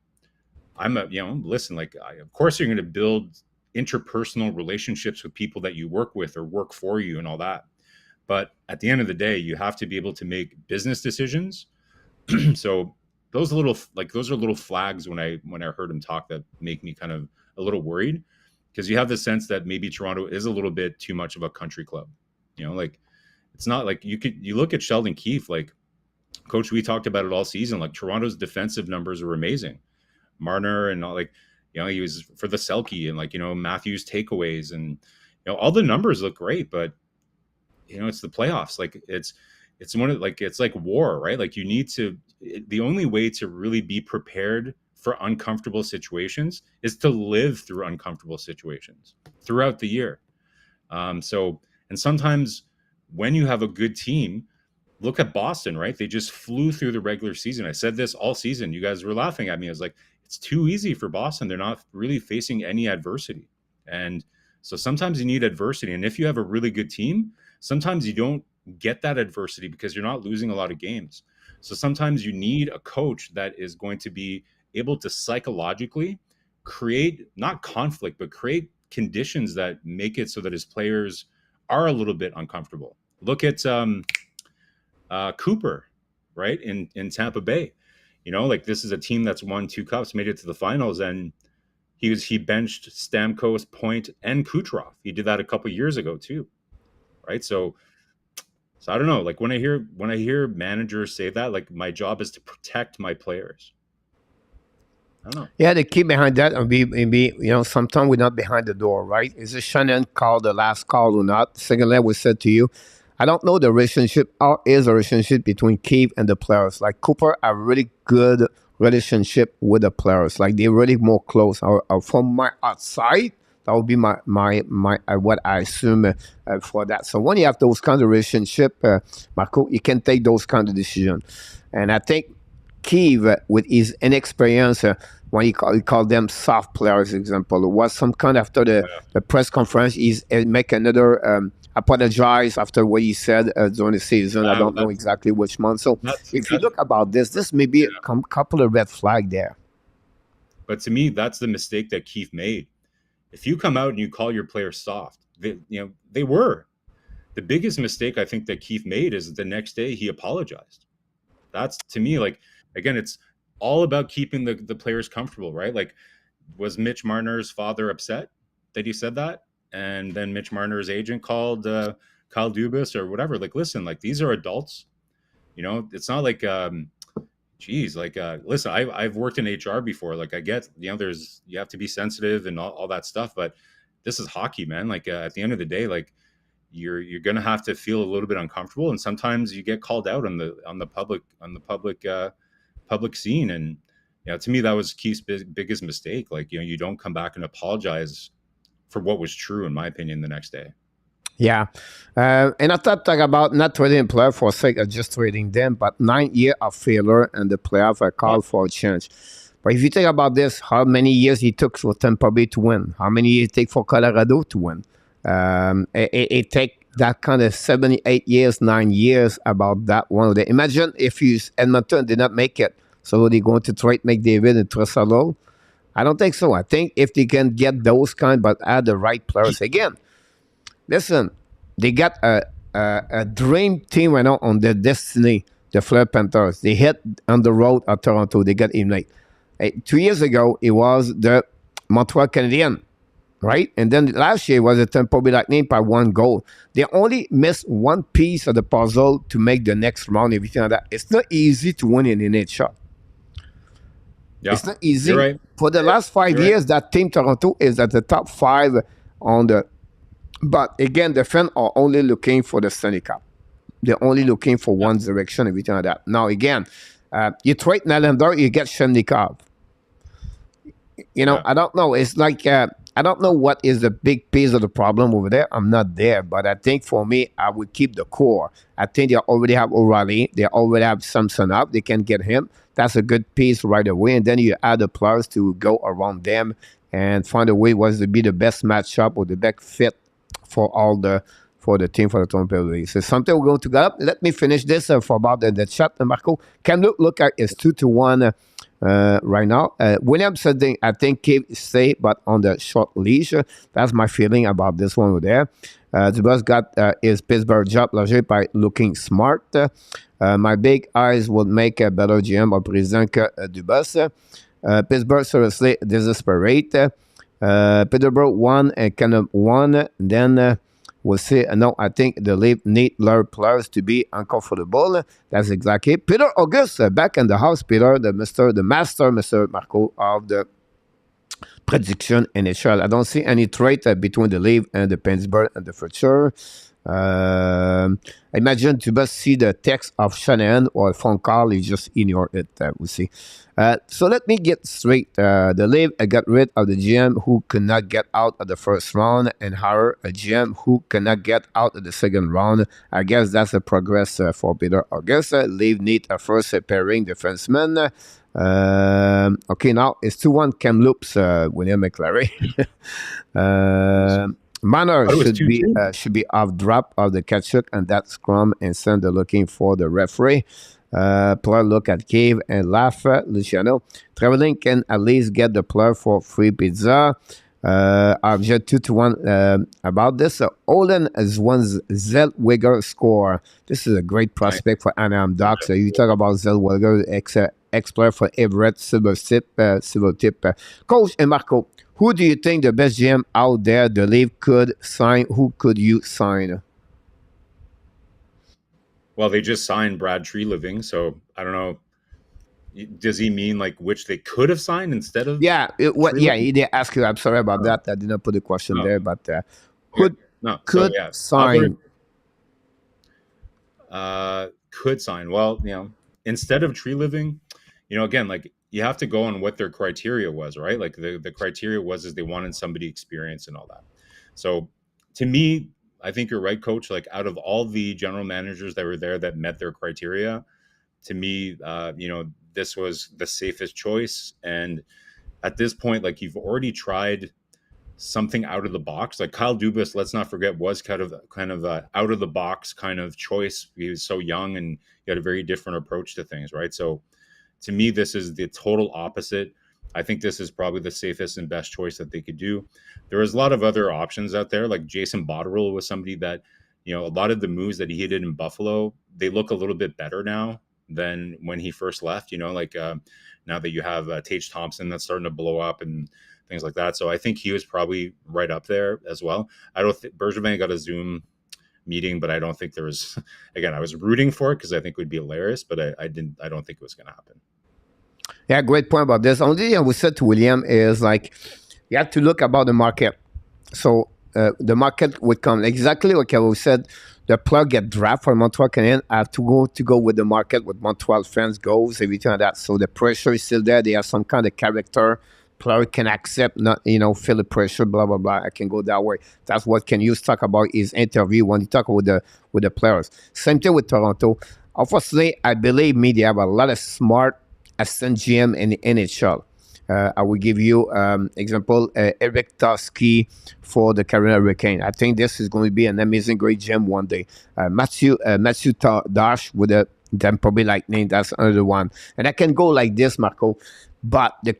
E: listen, like, of course you're going to build interpersonal relationships with people that you work with or work for you and all that. But at the end of the day, you have to be able to make business decisions. So those are little flags when I heard him talk that make me kind of a little worried, because you have the sense that maybe Toronto is a little bit too much of a country club. Like, it's not like you look at Sheldon Keefe, like, Coach, we talked about it all season. Like, Toronto's defensive numbers were amazing. Marner and all, like, he was for the Selke and, like, Matthews takeaways and, all the numbers look great, but, it's the playoffs. Like, it's like war, right? Like, the only way to really be prepared for uncomfortable situations is to live through uncomfortable situations throughout the year. And sometimes when you have a good team, look at Boston, right? They just flew through the regular season. I said this all season. You guys were laughing at me. I was like, it's too easy for Boston. They're not really facing any adversity. And so sometimes you need adversity. And if you have a really good team, sometimes you don't get that adversity because you're not losing a lot of games. So sometimes you need a coach that is going to be able to psychologically create, not conflict, but create conditions that make it so that his players are a little bit uncomfortable. Look at Cooper, right, in Tampa Bay. Like, this is a team that's won 2 cups, made it to the finals, and he benched Stamkos, Point, and Kucherov. He did that a couple years ago too, right? So I don't know. Like, when I hear managers say that, like, my job is to protect my players. I don't know.
D: Yeah, the key behind that and be sometimes we're not behind the door, right? Is it Shannon called the last call or not? Secondly, we said to you, I don't know the relationship. How is the relationship between Keefe and the players? Like, Cooper have really good relationship with the players. Like, they're really more close. From my outside, that would be my what I assume for that. So when you have those kind of relationship, Marco, you can take those kind of decisions. And I think Keefe, with his inexperience, when he called them soft players, example, was some kind after the press conference, he's make another apologize after what he said during the season. I don't know exactly which month. So if you look about this may be a couple of red flag there.
E: But to me, that's the mistake that Keefe made. If you come out and you call your players soft, they were. The biggest mistake I think that Keefe made is the next day he apologized. That's, to me, like, again, it's all about keeping the players comfortable, right? Like, was Mitch Marner's father upset that he said that? And then Mitch Marner's agent called Kyle Dubas or whatever. Like, listen, like, these are adults. It's not like, listen, I've worked in HR before. Like, I get, you have to be sensitive and all that stuff. But this is hockey, man. Like, at the end of the day, like, you're going to have to feel a little bit uncomfortable. And sometimes you get called out on the public scene. And, to me, that was Keith's biggest mistake. Like, you don't come back and apologize for what was true, in my opinion, the next day.
D: Yeah. And I thought about not trading a player for sake of just trading them, but 9 years of failure and the playoff called for a change. But if you think about this, how many years it took for Tampa Bay to win? How many years it take for Colorado to win? It take that kind of 7, 8 years, 9 years about that one. Imagine if Edmonton did not make it. So they're going to trade McDavid and Trussalo? I don't think so. I think if they can get those kind, but add the right players. Again, listen, they got a dream team right now on their destiny, the Fleur Panthers. They hit on the road at Toronto. They got eliminated. 2 years ago, it was the Montreal Canadiens, right? And then last year, it was the Tampa Bay Lightning by 1 goal. They only missed one piece of the puzzle to make the next round, everything like that. It's not easy to win in NHL. Yeah. It's not easy.
E: Right.
D: For the last 5 years, that team Toronto is at the top 5 on the. But again, the fans are only looking for the Stanley Cup. They're only looking for one direction, everything like that. Now again, you trade Nylander, you get Shennikov. You know, I don't know. It's like I don't know what is the big piece of the problem over there. I'm not there, but I think for me, I would keep the core. I think they already have O'Reilly. They already have Samson up. They can get him. That's a good piece right away. And then you add the players to go around them and find a way was to be the best matchup or the best fit for the team for the Toronto Blue Jays. So something we're going to get up. Let me finish this for about the chat, Marco. Can look at it's 2-1 right now. William said, I think Cave stay, but on the short leash. That's my feeling about this one over there. Dubas got his Pittsburgh job largely by looking smart. My big eyes would make a better GM or president Dubas. Pittsburgh seriously desperate. Peterborough won and kind of won. Then we'll see. No, I think the Leaf need their players to be uncomfortable. That's exactly. Peter August back in the house. Peter, the master, Mr. Marco of the prediction NHL. I don't see any trait between the Leaf and the Pittsburgh and the future. Imagine to best see the text of Shanahan or a phone call, you just ignore it. We'll see. So let me get straight. The Leaf got rid of the GM who could not get out of the first round and hire a GM who cannot get out of the second round. I guess that's a progress for Peter August. Leaf need a first pairing defenseman. Okay, now it's 2-1 Kamloops, William McClary. Manor should be off drop of the Kachuk and that scrum and send the looking for the referee. Player look at Cave and laugh at Luciano. Traveling can at least get the player for free pizza. Object 2-1 about this. Olin is one Zellweger score. This is a great prospect for Anaheim Ducks. You talk about Zellweger, ex-player for Everett, Silver Tip. Coach and Marco, who do you think the best GM out there the Leaf could sign? Who could you sign?
E: Well, they just signed Brad Treliving, so I don't know. Does he mean like which they could have signed instead of?
D: Yeah, he did ask you. I'm sorry about that. I did not put the question there, but could sign?
E: Could sign. Well, instead of Treliving, again, like you have to go on what their criteria was, right? Like the criteria was they wanted somebody experienced and all that. So to me, I think you're right, Coach. Like out of all the general managers that were there that met their criteria, to me, this was the safest choice. And at this point, like you've already tried something out of the box. Like Kyle Dubas, let's not forget, was kind of out of the box kind of choice. He was so young and he had a very different approach to things, right? So to me, this is the total opposite. I think this is probably the safest and best choice that they could do. There was a lot of other options out there, like Jason Botterill was somebody that, a lot of the moves that he did in Buffalo, they look a little bit better now than when he first left, now that you have Tage Thompson that's starting to blow up and things like that. So I think he was probably right up there as well. I don't think Bergevin got a Zoom meeting, but I don't think there was, again, I was rooting for it because I think it would be hilarious, but I don't think it was going to happen.
D: Yeah, great point about this. Only thing I would say to William is like, you have to look about the market. So the market would come exactly like I said. The plug get draft for Montreal Canadiens. I have to go with the market, with Montreal fans goes, everything like that. So the pressure is still there. They have some kind of character. Player can accept, not feel the pressure, blah blah blah. I can go that way. That's what can you talk about his interview when you talk with the players. Same thing with Toronto. Obviously, I believe they have a lot of smart assistant GM in the NHL. I will give you example, Eric Toski for the Carolina Hurricane. I think this is going to be an amazing, great GM one day. Matthew Dash with the Tampa Bay Lightning, that's another one. And I can go like this, Marco. But the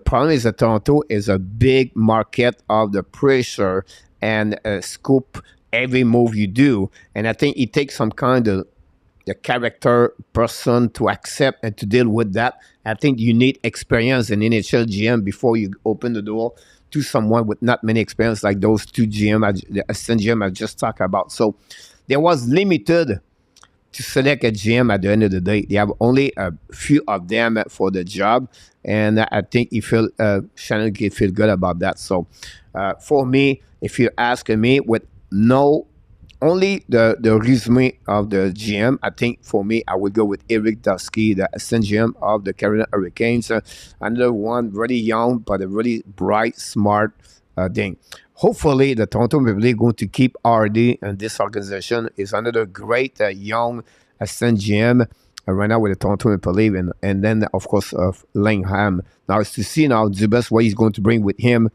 D: problem is that Toronto is a big market of the pressure and scoop every move you do. And I think it takes some kind of the character person to accept and to deal with that. I think you need experience in NHL GM before you open the door to someone with not many experience like those two the assistant GM I just talked about. So there was limited to select a GM at the end of the day. They have only a few of them for the job, and I think Shannon can feel good about that. So for me, if you ask me, with only the resume of the GM, I think for me, I would go with Eric Dusky, the assistant GM of the Carolina Hurricanes. Another one, really young, but a really bright, smart thing. Hopefully, the Toronto Maple Leafs going to keep RD, and this organization is another great young assistant GM right now with the Toronto Maple Leafs, and then, of course, Langham. Now, it's to see now Dubas what he's going to bring with him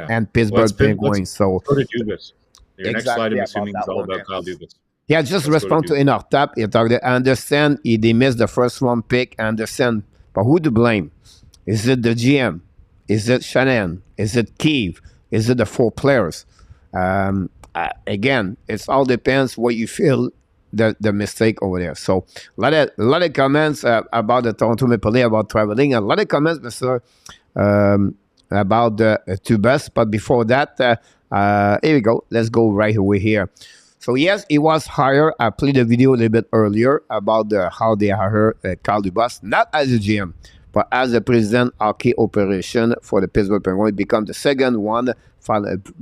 D: and Pittsburgh Penguins. So,
E: go to Dubas. Your next slide, I'm assuming, is all about Kyle Dubas.
D: Yeah, just respond to Inartap. I understand they missed the first round pick. I understand, but who to blame? Is it the GM? Is it Shannon? Is it Keefe? Is it the four players? Again, it all depends what you feel the mistake over there. So a lot of comments about the Toronto Maple Leafs, about traveling. A lot of comments, Mr. About the Tubas. But before that, here we go. Let's go right away here. So yes, he was hired. I played the video a little bit earlier about how they hired Kyle Dubas, not as a GM, but as the president hockey operation for the Pittsburgh Penguins. Become the second one.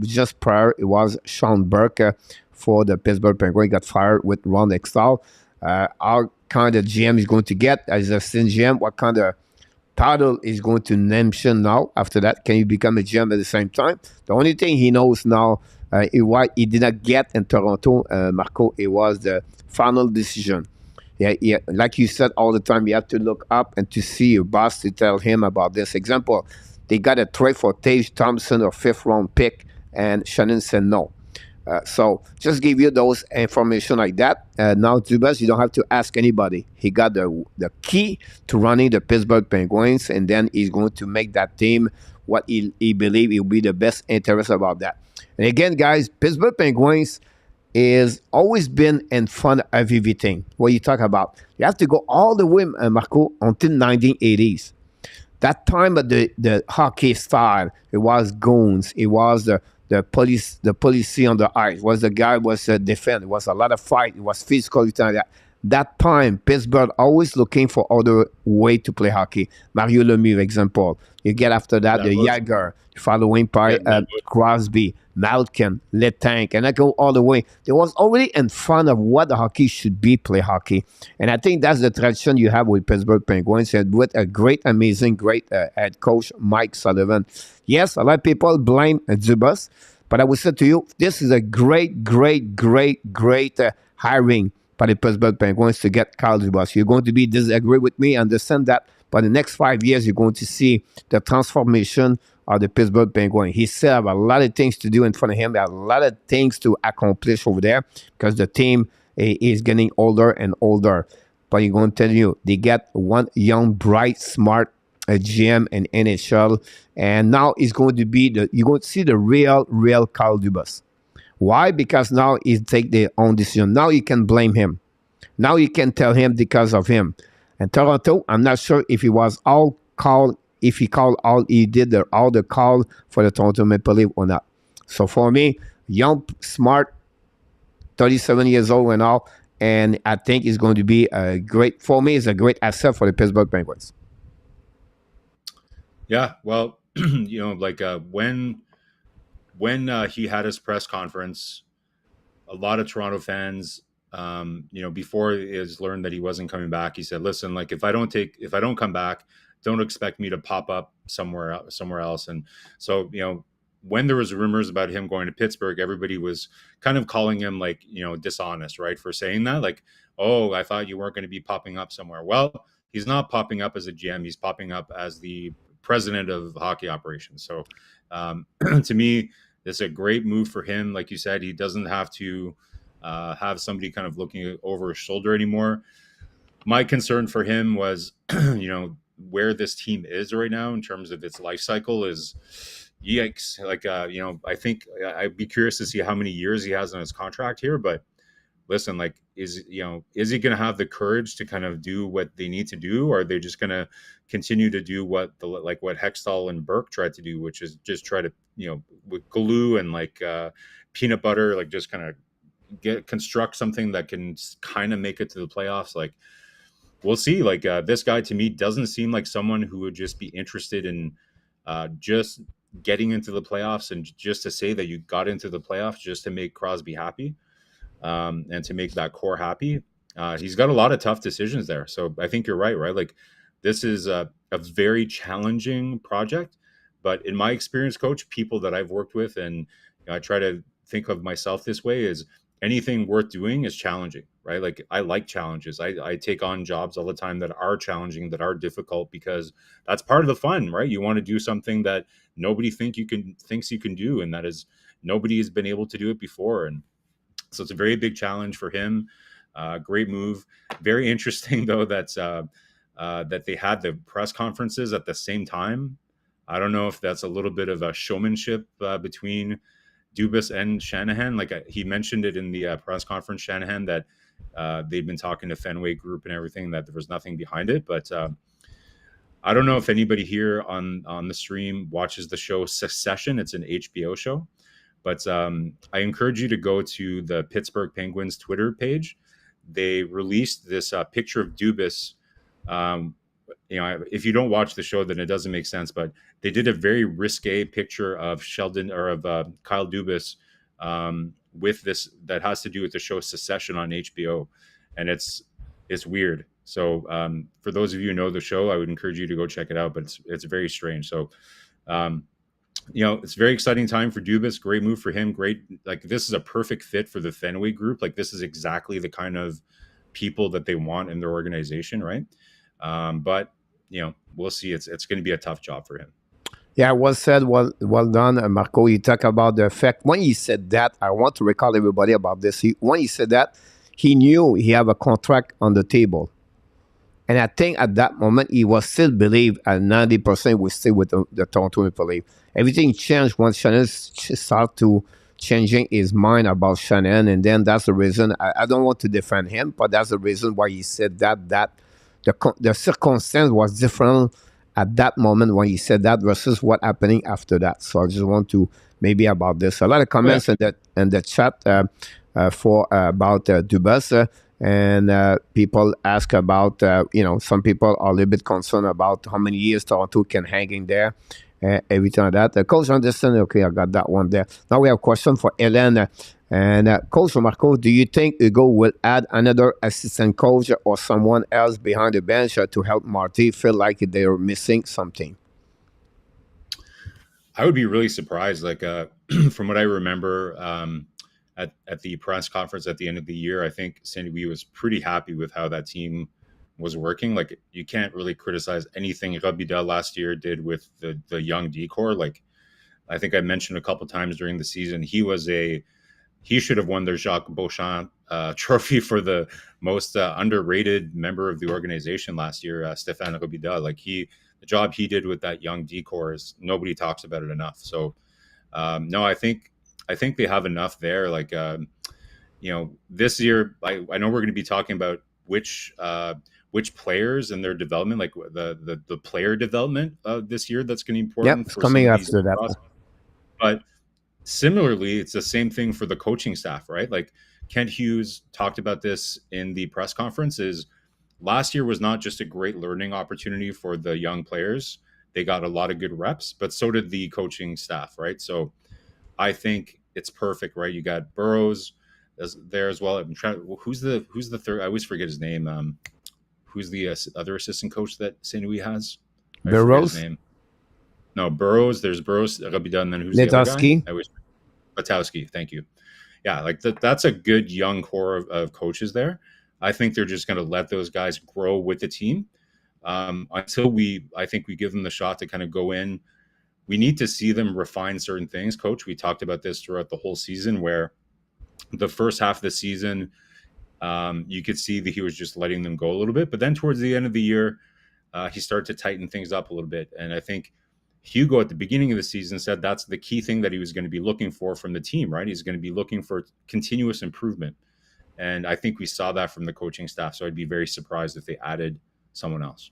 D: Just prior, it was Sean Burke for the Pittsburgh Penguins. Got fired with Ron Extall. Our kind of GM is going to get as a assistant GM. What kind of title is going to mention now? After that, can you become a GM at the same time? The only thing he knows now, what he did not get in Toronto, Marco, it was the final decision. Yeah, like you said all the time, you have to look up and to see your boss to tell him about this. Example, they got a trade for Tage Thompson, or 5th round pick, and Shannon said no. So just give you those information like that. Now, Dubas, you don't have to ask anybody. He got the key to running the Pittsburgh Penguins, and then he's going to make that team what he believes will be the best interest about that. And again, guys, Pittsburgh Penguins is always been in front of everything. What you talk about, you have to go all the way, Marco, until 1980s. That time of the hockey style, it was goons, it was the police on the ice, was the guy was defend. It was a lot of fight. It was physical. That time, Pittsburgh always looking for other way to play hockey. Mario Lemieux, example. You get after that the Jagger, following by Crosby, Malkin, Letang, and I go all the way. They was already in front of what the hockey should be, play hockey. And I think that's the tradition you have with Pittsburgh Penguins, and with a great head coach, Mike Sullivan. Yes, a lot of people blame Dubas, but I will say to you, this is a great hiring by the Pittsburgh Penguins to get Kyle Dubas. You're going to disagree with me, understand that, but in the next 5 years, you're going to see the transformation of the Pittsburgh Penguins. He still have a lot of things to do in front of him. There are a lot of things to accomplish over there because the team is getting older and older. But I'm going to tell you, they get one young, bright, smart GM in NHL, and now he's going to be you're going to see the real Kyle Dubas. Why? Because now he take their own decision. Now you can blame him. Now you can tell him because of him. And Toronto, I'm not sure if he was all called, if he called all, he did all the call for the Toronto Maple Leafs or not. So for me, young, smart, 37 years old and all, and I think it's going to be a great asset for the Pittsburgh Penguins.
E: Yeah, well, when he had his press conference, a lot of Toronto fans, before is learned that he wasn't coming back, he said, "Listen, like if I don't come back, don't expect me to pop up somewhere else." And so, when there was rumors about him going to Pittsburgh, everybody was kind of calling him dishonest, right, for saying that. Like, "Oh, I thought you weren't going to be popping up somewhere." Well, he's not popping up as a GM. He's popping up as the president of hockey operations. So to me, this is a great move for him. Like you said, he doesn't have to have somebody kind of looking over his shoulder anymore. My concern for him was, where this team is right now in terms of its life cycle is, yikes. Like, I think I'd be curious to see how many years he has on his contract here. But listen, like, is he going to have the courage to kind of do what they need to do? Or are they just going to continue to do what Hextall and Burke tried to do, which is just try to, with glue and peanut butter, like just kind of construct something that can kind of make it to the playoffs? Like, we'll see. Like, this guy to me doesn't seem like someone who would just be interested in just getting into the playoffs and just to say that you got into the playoffs just to make Crosby happy and to make that core happy. He's got a lot of tough decisions there. So I think you're right? Like, this is a very challenging project. But in my experience, Coach, people that I've worked with, and I try to think of myself this way, is anything worth doing is challenging, right? Like, I like challenges. I take on jobs all the time that are challenging, that are difficult, because that's part of the fun, right? You want to do something that nobody thinks you can do, and that is nobody has been able to do it before. And so it's a very big challenge for him. Great move. Very interesting though that they had the press conferences at the same time. I don't know if that's a little bit of a showmanship between Dubas and Shanahan. Like, he mentioned it in the press conference, Shanahan, that they'd been talking to Fenway Group and everything, that there was nothing behind it. But I don't know if anybody here on the stream watches the show Succession. It's an HBO show. But I encourage you to go to the Pittsburgh Penguins Twitter page. They released this picture of Dubas. If you don't watch the show, then it doesn't make sense. But they did a very risque picture of Kyle Dubas with this that has to do with the show Succession on HBO, and it's weird. So for those of you who know the show, I would encourage you to go check it out. But it's very strange. So it's a very exciting time for Dubas. Great move for him. Great, like, this is a perfect fit for the Fenway Group. Like, this is exactly the kind of people that they want in their organization, right? But we'll see. It's going to be a tough job for him.
D: Yeah, well said. Well done, Marco. You talk about the fact when he said that. I want to recall everybody about this. When he said that, he knew he had a contract on the table, and I think at that moment he was still believed at 90% would stay with the Toronto Maple Leafs. Everything changed once Shannon started to changing his mind about Shannon, and then that's the reason. I don't want to defend him, but that's the reason why he said that the circumstance was different at that moment when he said that versus what happening after that. So I just want to maybe about this. A lot of comments in the chat for about Dubas, and people ask about some people are a little bit concerned about how many years Toronto can hang in there. Everything like that. Coach Anderson, okay, I got that one there. Now we have a question for Hélène. And Coach Marco, do you think Hugo will add another assistant coach or someone else behind the bench to help Marty feel like they're missing something?
E: I would be really surprised. Like, from what I remember at the press conference at the end of the year, I think Sandy Wee was pretty happy with how that team was working. Like, you can't really criticize anything Robida last year did with the young decor. Like, I think I mentioned a couple times during the season, he should have won their Jacques Beauchamp trophy for the most underrated member of the organization last year, Stéphane Robida. Like, the job he did with that young decor is nobody talks about it enough. So no, I think they have enough there. Like, this year, I know we're going to be talking about which players and their development, like the player development this year, that's going to be important.
D: Yep, it's coming after that.
E: But similarly, it's the same thing for the coaching staff, right? Like, Kent Hughes talked about this in the press conference, is last year was not just a great learning opportunity for the young players. They got a lot of good reps, but so did the coaching staff, right? So I think it's perfect, right? You got Burrows there as well. I'm trying. Who's the third? I always forget his name. Who's the other assistant coach that St. Louis has?
D: Burrows?
E: His name. No, Burrows. There's Burrows, Robida, and then who's the other guy? Letowski. Thank you. Yeah, like that's a good young core of coaches there. I think they're just going to let those guys grow with the team. Until I think we give them the shot to kind of go in. We need to see them refine certain things, Coach. We talked about this throughout the whole season, where the first half of the season, you could see that he was just letting them go a little bit. But then towards the end of the year, he started to tighten things up a little bit. And I think Hugo at the beginning of the season said that's the key thing that he was going to be looking for from the team, right? He's going to be looking for continuous improvement. And I think we saw that from the coaching staff. So I'd be very surprised if they added someone else.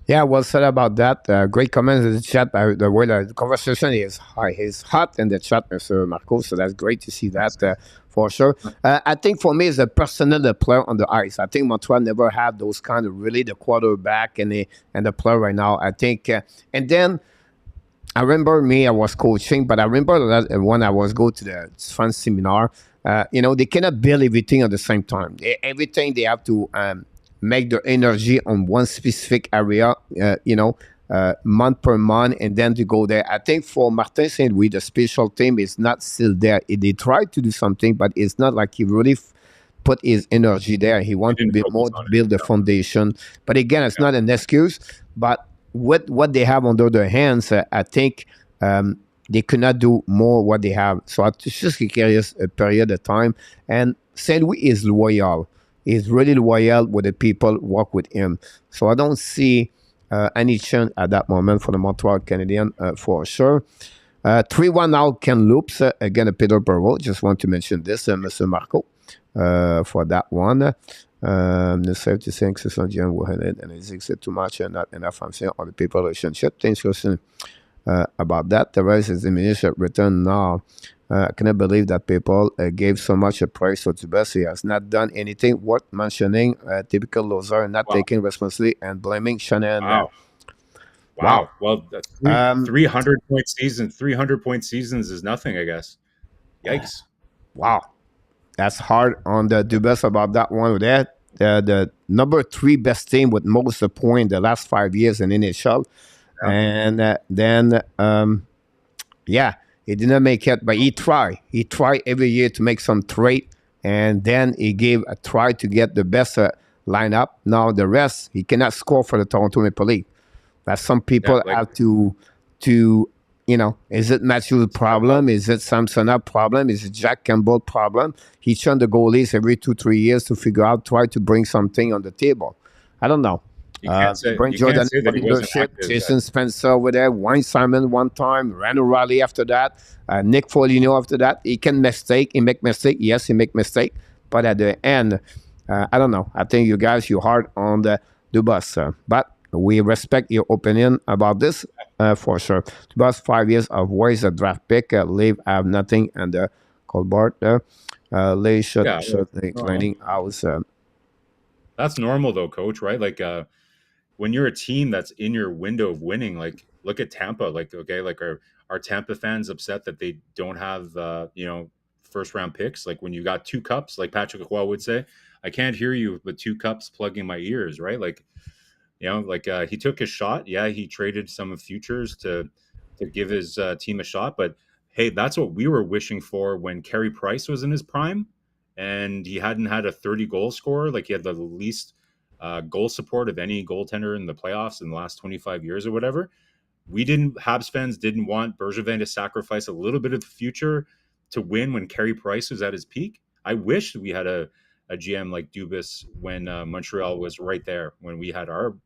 D: Yeah, well said about that. Great comments in the chat. The way the conversation is hot in the chat, Mr. Marco. So that's great to see that for sure. I think for me, it's a personal player on the ice. I think Montreal never had those kind of really the quarterback and the player right now. I think, and then I remember I was coaching, but I remember that when I was go to the France seminar, they cannot build everything at the same time. Everything they have to make their energy on one specific area, month per month, and then to go there. I think for Martin Saint-Louis, the special team is not still there. They tried to do something, but it's not like he really put his energy there. He wanted to be more to build the foundation. But again, it's not an excuse. But with what they have under their hands, I think they could not do more what they have. So it's just a curious period of time. And Saint-Louis is loyal. He's really loyal with the people who work with him. So I don't see any chance at that moment for the Montreal Canadiens for sure. 3-1 now, Ken Loops again, Peterborough. Just want to mention this, Mr. Marco, for that one. The safety saying que son GM will handle it, and it's said too much and not enough. I'm saying on the people relationship. Thanks for listening about that. The rest is diminished return now. I cannot believe that people gave so much a praise to Dubas. He has not done anything worth mentioning. Typical loser, not taking responsibility and blaming Shannon.
E: Wow. Well, 300-point season, 300-point seasons is nothing, I guess. Yikes.
D: Wow. That's hard on the Dubas about that one. With that, the number 3 best team with most points the last 5 years in NHL. Yeah. And then, he did not make it, but he tried. He tried every year to make some trade, and then he gave a try to get the best lineup. Now the rest, he cannot score for the Toronto Maple Leafs. But some people have to, is it Matthew's problem? Is it Samsonov problem? Is it Jack Campbell problem? He turned the goalies every 2-3 years to figure out, try to bring something on the table. I don't know. Bring Jordan leadership, Jason Spencer over there, Wayne Simon one time, Randall Riley after that, Nick Foligno after that. He can he make mistake. Yes, he make mistake. But at the end, I don't know. I think you guys, you're hard on the bus. But we respect your opinion about this for sure. Dubas 5 years of waste a draft pick. Leave have nothing. And Colbert, lay shut cleaning house.
E: That's normal though, Coach, right? Like, when you're a team that's in your window of winning, like look at Tampa, like, okay, like are Tampa fans upset that they don't have, first round picks? Like when you got 2 cups, like Patrick Roy would say, I can't hear you with 2 cups plugging my ears, right? Like, he took his shot. Yeah. He traded some of futures to give his team a shot, but hey, that's what we were wishing for when Carey Price was in his prime and he hadn't had a 30 goal scorer. Like he had the least goal support of any goaltender in the playoffs in the last 25 years or whatever. Habs fans didn't want Bergevin to sacrifice a little bit of the future to win when Carey Price was at his peak. I wish we had a GM like Dubas when Montreal was right there, when we had our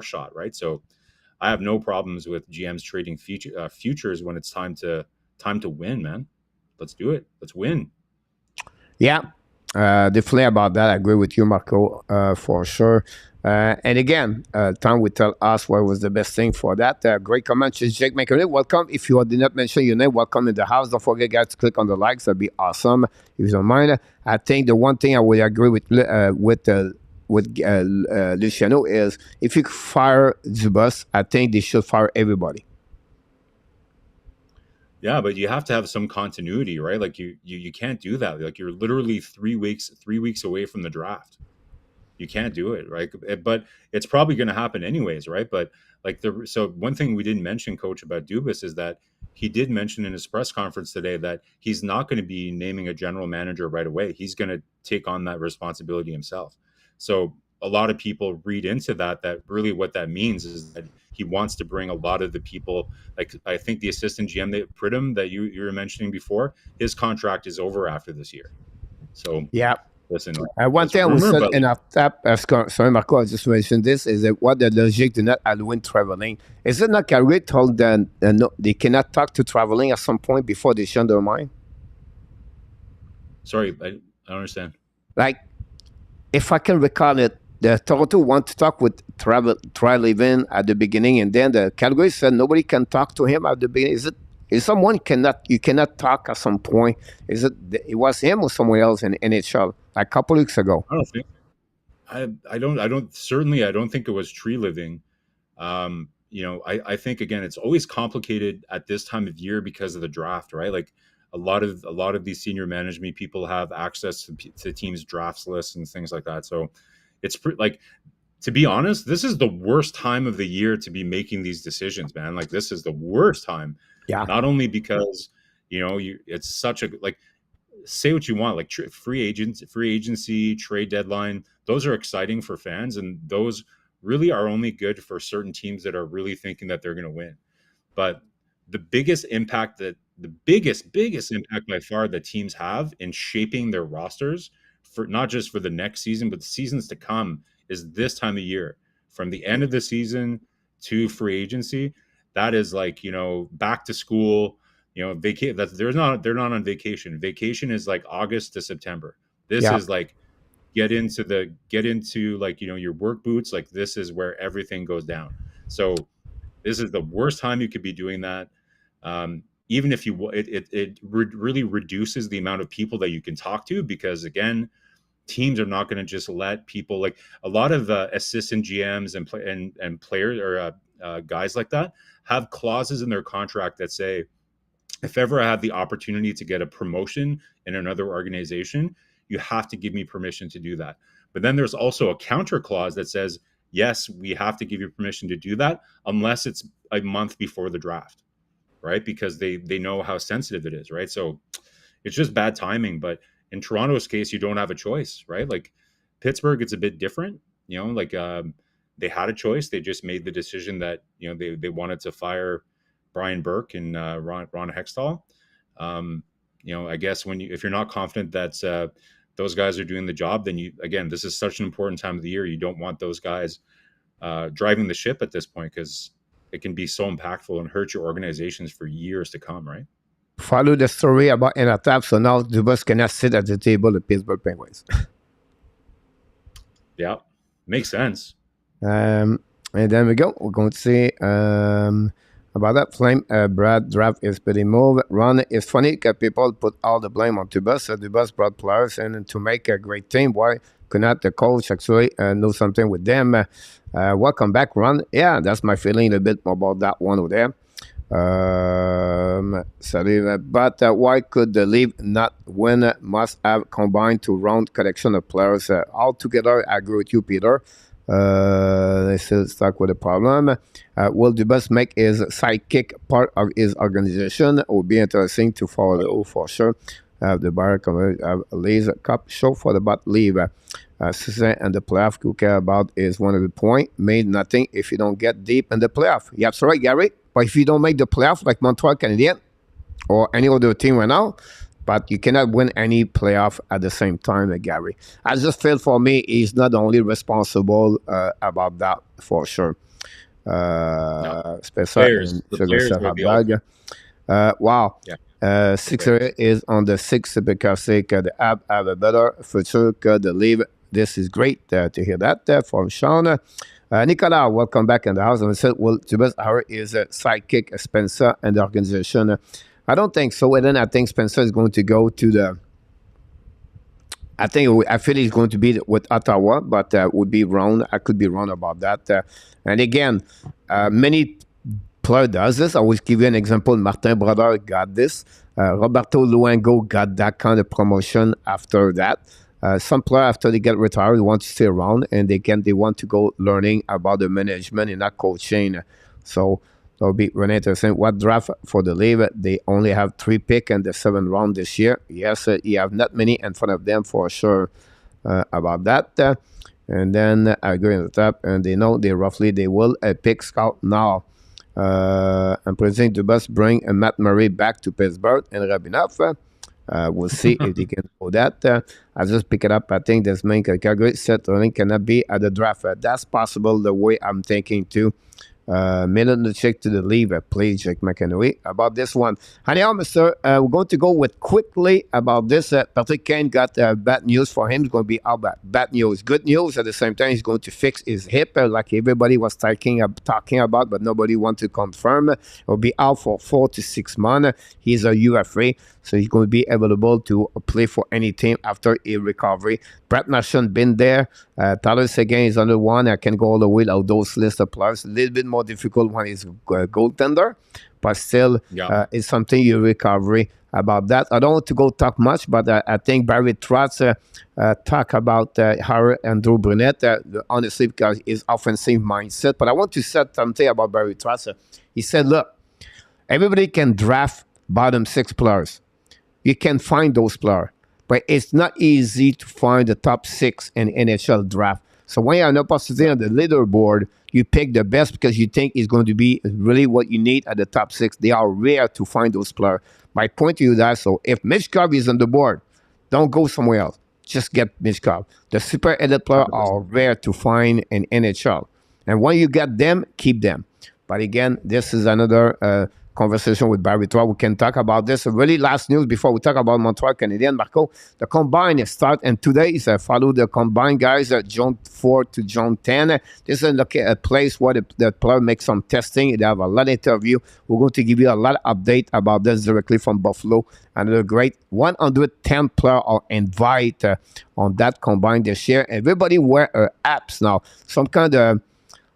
E: shot, right? So I have no problems with GMs trading futures when it's time to win, man. Let's do it. Let's win.
D: Yeah. Definitely about that. I agree with you, Marco, for sure. And again, Tom will tell us what was the best thing for that. Great comment. Jake McInerney, welcome. If you did not mention your name, welcome in the house. Don't forget, guys, to click on the likes. That'd be awesome. If you don't mind. I think the one thing I would agree with Luciano is if you fire Dubas, I think they should fire everybody.
E: Yeah, but you have to have some continuity, right? Like you can't do that. Like you're literally 3 weeks away from the draft. You can't do it, right? But it's probably going to happen anyways, right? But so one thing we didn't mention, Coach, about Dubas is that he did mention in his press conference today that he's not going to be naming a general manager right away. He's going to take on that responsibility himself. So a lot of people read into that really what that means is that he wants to bring a lot of the people. Like I think the assistant GM that Pridham that you were mentioning before, his contract is over after this year. So
D: yeah.
E: Listen,
D: one thing we said in our tap, sorry, Marco, I just mentioned this, is that what the logic do not allow traveling. Is it not Calgary told them no, they cannot talk to traveling at some point before they change their mind?
E: Sorry, I don't understand.
D: Like, if I can recall it, the Toronto want to talk with Treliving at the beginning, and then the Calgary said nobody can talk to him at the beginning. Is someone you cannot talk at some point? Is it was him or someone else in NHL like a couple weeks ago?
E: I don't think. I don't think it was Tree Living. I think again it's always complicated at this time of year because of the draft, right? Like a lot of these senior management people have access to teams' drafts lists and things like that. So it's like, to be honest, this is the worst time of the year to be making these decisions, man. Like this is the worst time.
D: Yeah.
E: Not only because it's such a like. Say what you want, like free agency, trade deadline. Those are exciting for fans, and those really are only good for certain teams that are really thinking that they're going to win. But the biggest impact by far that teams have in shaping their rosters for not just for the next season, but the seasons to come is this time of year, from the end of the season to free agency. That is like, back to school. They're not on vacation. Vacation is like August to September. This is like get into like, your work boots. Like this is where everything goes down. So this is the worst time you could be doing that. Even if it really reduces the amount of people that you can talk to, because again, teams are not going to just let people, like a lot of assistant GMs and players or guys like that have clauses in their contract that say, if ever I have the opportunity to get a promotion in another organization, you have to give me permission to do that. But then there's also a counter clause that says, yes, we have to give you permission to do that unless it's a month before the draft, right? Because they know how sensitive it is, right? So it's just bad timing. But in Toronto's case, you don't have a choice, right? Like Pittsburgh, it's a bit different, they had a choice. They just made the decision that, they wanted to fire Brian Burke and Ron Hextall. I guess if you're not confident that those guys are doing the job, then this is such an important time of the year. You don't want those guys driving the ship at this point, because it can be so impactful and hurt your organizations for years to come, right?
D: Follow the story about Enatap, so now Dubas cannot sit at the table of Pittsburgh Penguins.
E: Yeah, makes sense.
D: And then we go. We're going to see about that flame. Brad draft is pretty move. Ron, it's funny because people put all the blame on Dubas. Dubas brought players in to make a great team. Why could not the coach actually know something with them? Welcome back, Ron. Yeah, that's my feeling a bit more about that one over there. But why could the league not win? Must have combined to round collection of players all together. I agree with you, Peter. They still stuck with the problem. Will Dubas make his sidekick part of his organization? It would be interesting to follow for sure. The bar Lee's Cup show for the butt leave. Susan and the playoff who care about is one of the point. Made nothing if you don't get deep in the playoff. Yep, that's right, Gary. But if you don't make the playoff like Montreal Canadiens or any other team right now, but you cannot win any playoff at the same time, Gary. I just feel for me, he's not only responsible about that for sure.
E: No.
D: Players wow.
E: Yeah.
D: Sixer is on the 6th because the app have a better future que the leave. This is great to hear that from Sean. Nicolas, welcome back in the house. And we said, well, Dubas is a sidekick, Spencer, and the organization. I don't think so. And then I think Spencer is going to go to the. I feel he's going to be with Ottawa, but would be wrong. I could be wrong about that. And again, many players does this. I always give you an example. Martin Brodeur got this. Roberto Luongo got that kind of promotion after that. Some players, after they get retired, want to stay around, and they want to go learning about the management and not coaching. So that'll be really interesting. What draft for the league? They only have 3 picks in the 7th round this year. Yes, you have not many in front of them for sure about that. And then I go in the top, and they know they will pick Scout now. I'm presenting the bus bring Matt Murray back to Pittsburgh and Rabinoff. We'll see if they can do that. I just pick it up. I think this main Calgary set running cannot be at the draft. That's possible the way I'm thinking too. Minute check to the leave, please, Jake McEnroe. About this one. Anyhow, Mr. We're going to go with quickly about this. Patrick Kane got bad news for him. It's going to be out bad news. Good news at the same time. He's going to fix his hip, like everybody was talking about, but nobody want to confirm. He'll be out for 4 to 6 months. He's a UFA, so he's going to be available to play for any team after a recovery. Brett Marchand been there. Tyler Seguin is under one. I can go all the way out those list of players. A little bit more difficult when he's goaltender, but still it's something you recovery about that. I don't want to go talk much, but I think Barry Trotz talk about Harry and Drew Brunette, honestly, because his offensive mindset. But I want to say something about Barry Trotz. He said, look, everybody can draft bottom 6 players. You can find those players. But it's not easy to find the top 6 in NHL draft. So when you have an opportunity on the leaderboard, you pick the best because you think it's going to be really what you need at the top 6. They are rare to find those players. My point to you that, so if Mishkov is on the board, don't go somewhere else. Just get Mishkov. The super elite players are rare to find in NHL. And when you get them, keep them. But again, this is another conversation with Barry Trotz. We can talk about this. Really last news before we talk about Montreal Canadiens. Marco, the combine start, and today is follow the combine, guys, June 4 to June 10. This is a place where the player makes some testing. They have a lot of interview. We're going to give you a lot of update about this directly from Buffalo. Another great 110 player are invited on that combine this year. Everybody wear apps now. Some kind of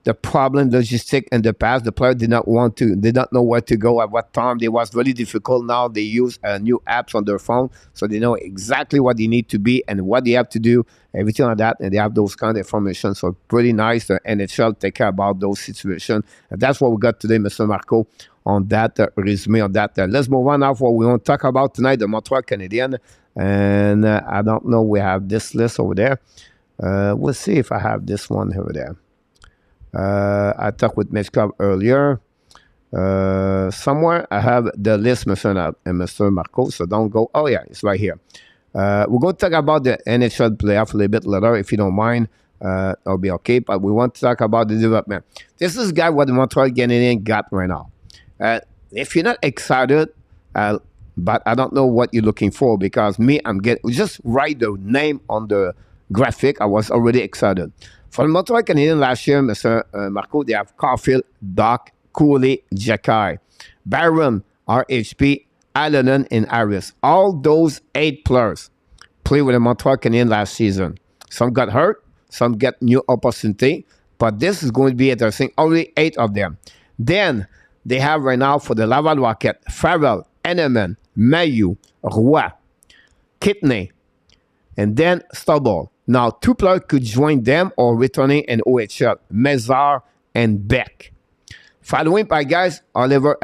D: the problem logistic in the past, the player did not know where to go at what time. It was really difficult. Now they use new apps on their phone, so they know exactly what they need to be and what they have to do, everything like that, and they have those kind of information. So pretty nice. The NHL take care about those situations. And that's what we got today, Mr. Marco, on that resume on that. Let's move on now for what we want to talk about tonight, the Montreal Canadiens. And I don't know, we have this list over there. We'll see if I have this one over there. I talked with Mishkov earlier. Somewhere I have the list, Mr. Marco, so don't go. Oh, yeah, it's right here. We're going to talk about the NHL playoff a little bit later, if you don't mind. It'll be okay, but we want to talk about the development. This is guy what the Montreal Canadiens got right now. If you're not excited, but I don't know what you're looking for, because just write the name on the graphic. I was already excited. For the Montreal Canadiens last year, Mr. Marco, they have Caulfield, Doc, Cooley, Jacky, Barron, RHP, Allen, and Harris. All those 8 players played with the Montreal Canadiens last season. Some got hurt, some got new opportunity, but this is going to be interesting. Only 8 of them. Then they have right now for the Laval Rocket, Farrell, Henneman, Mayu, Roy, Kidney, and then Stubble. Now, 2 players could join them or returning in OHL, Mezar and Beck. Following by guys, Oliver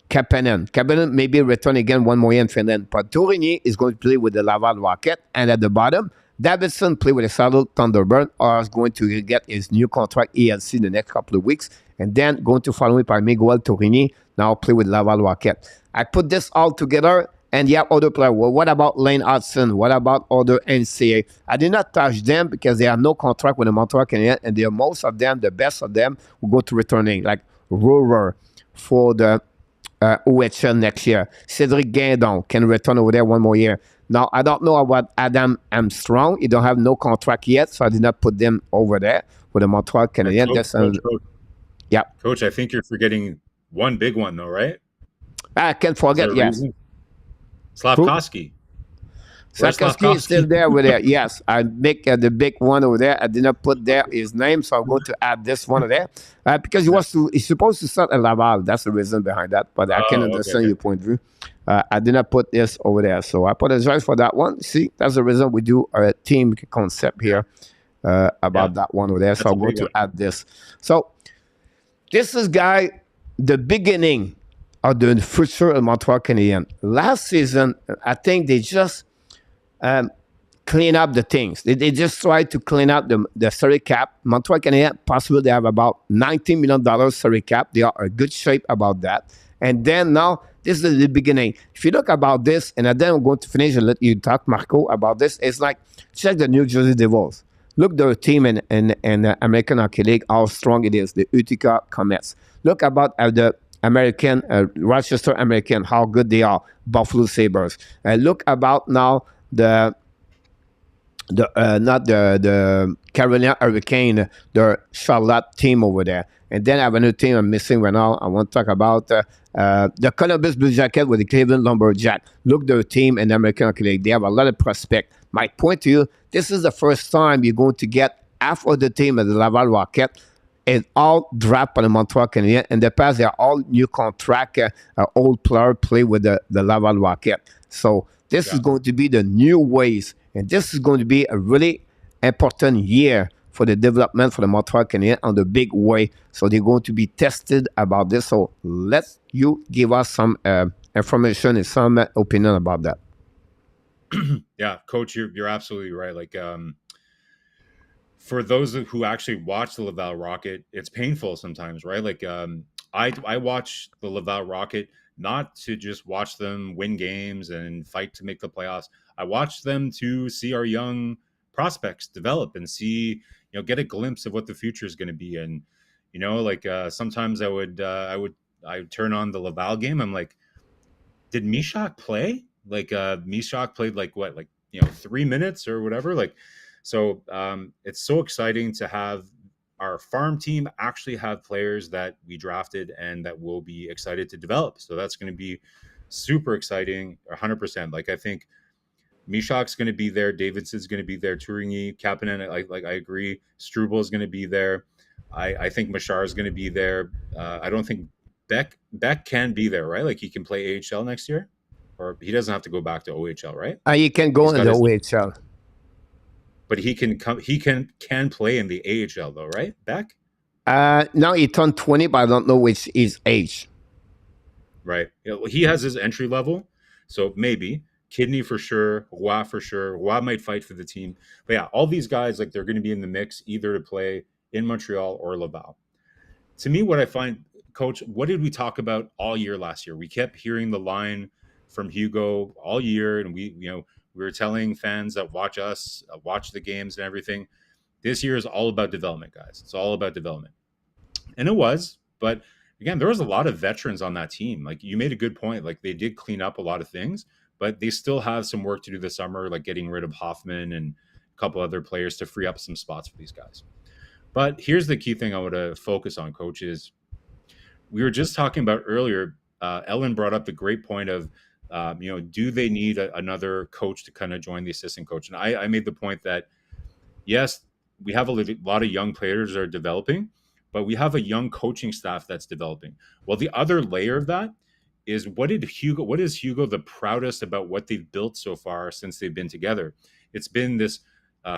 D: Kapanen. Kapanen may be return again one more year in Finland. But Tourigny is going to play with the Laval Rocket. And at the bottom, Davidson play with the Saddle Thunderbird, or is going to get his new contract ELC in the next couple of weeks. And then going to follow by Miguel Tourigny, now play with Laval Rocket. I put this all together. And you have other players. Well, what about Lane Hudson? What about other NCAA? I did not touch them because they have no contract with the Montreal Canadiens, and most of them, the best of them, will go to returning, like Rohrer for the OHL next year. Cedric Guindon can return over there one more year. Now, I don't know about Adam Armstrong. He don't have no contract yet, so I did not put them over there with the Montreal Canadiens.
E: Coach, I think you're forgetting one big one, though, right?
D: I can't forget, yes.
E: Slavkovsky.
D: Slavkovsky is still there over there. Yes, I make the big one over there. I did not put there his name, so I'm going to add this one over there because he's supposed to start at Laval. That's the reason behind that. But I can understand your point of view. I did not put this over there, so I apologize for that one. See, that's the reason we do a team concept here about that one over there. So I'm going to add this. So this is the beginning of the future of Montreal Canadiens. Last season, I think they just clean up the things. They just try to clean up the salary cap. Montreal Canadiens, possibly they have about $19 million salary cap. They are in good shape about that. And then now, this is the beginning. If you look about this, and then I'm going to finish and let you talk, Marco, about this. It's like, check the New Jersey Devils. Look their team in American Hockey League, how strong it is, the Utica Comets. Look about the American, Rochester American, how good they are, Buffalo Sabres. Look about now not the Carolina Hurricane, the Charlotte team over there. And then I have another team I'm missing right now. I want to talk about the Columbus Blue Jacket with the Cleveland Lumberjack. Look their team in the American Hockey League. They have a lot of prospect. My point to you, this is the first time you're going to get half of the team at the Laval Rocket. It's all draft by the Montreal Canadiens. In the past, they're all new contract, old player play with the Laval Rocket. So this is going to be the new ways. And this is going to be a really important year for the development for the Montreal Canadiens on the big way. So they're going to be tested about this. So let you give us some information and some opinion about that.
E: Yeah, Coach, you're absolutely right. Like, for those who actually watch the Laval Rocket, it's painful sometimes, right? Like, I watch the Laval Rocket not to just watch them win games and fight to make the playoffs. I watch them to see our young prospects develop and see, get a glimpse of what the future is going to be. And, like, sometimes I would turn on the Laval game. I'm like, did Mishak play? Like, Mishak played like 3 minutes or whatever. Like, so it's so exciting to have our farm team actually have players that we drafted and that we'll be excited to develop. So that's going to be super exciting, 100%. Like, I think Mishak's going to be there. Davidson's going to be there. Turingi, Kapanen, I agree. Struble is going to be there. I think Machar is going to be there. I don't think Beck can be there, right? Like, he can play AHL next year, or he doesn't have to go back to OHL, right?
D: He can go in the OHL.
E: But he can come. He can play in the AHL though, right? Beck.
D: Now he turned 20, but I don't know which is age.
E: Right. He has his entry level, so maybe Kidney for sure, Roy for sure. Roy might fight for the team, but yeah, all these guys, like, they're going to be in the mix either to play in Montreal or Laval. To me, what I find, Coach, what did we talk about all year last year? We kept hearing the line from Hugo all year, and we were telling fans that watch us, watch the games and everything. This year is all about development, guys. It's all about development. And it was, but again, there was a lot of veterans on that team. Like, you made a good point. Like, they did clean up a lot of things, but they still have some work to do this summer, like getting rid of Hoffman and a couple other players to free up some spots for these guys. But here's the key thing I want to focus on, Coach, is we were just talking about earlier, Ellen brought up the great point of, do they need another coach to kind of join the assistant coach? And I made the point that, yes, we have a lot of young players that are developing, but we have a young coaching staff that's developing. Well, the other layer of that is what is Hugo the proudest about what they've built so far since they've been together? It's been this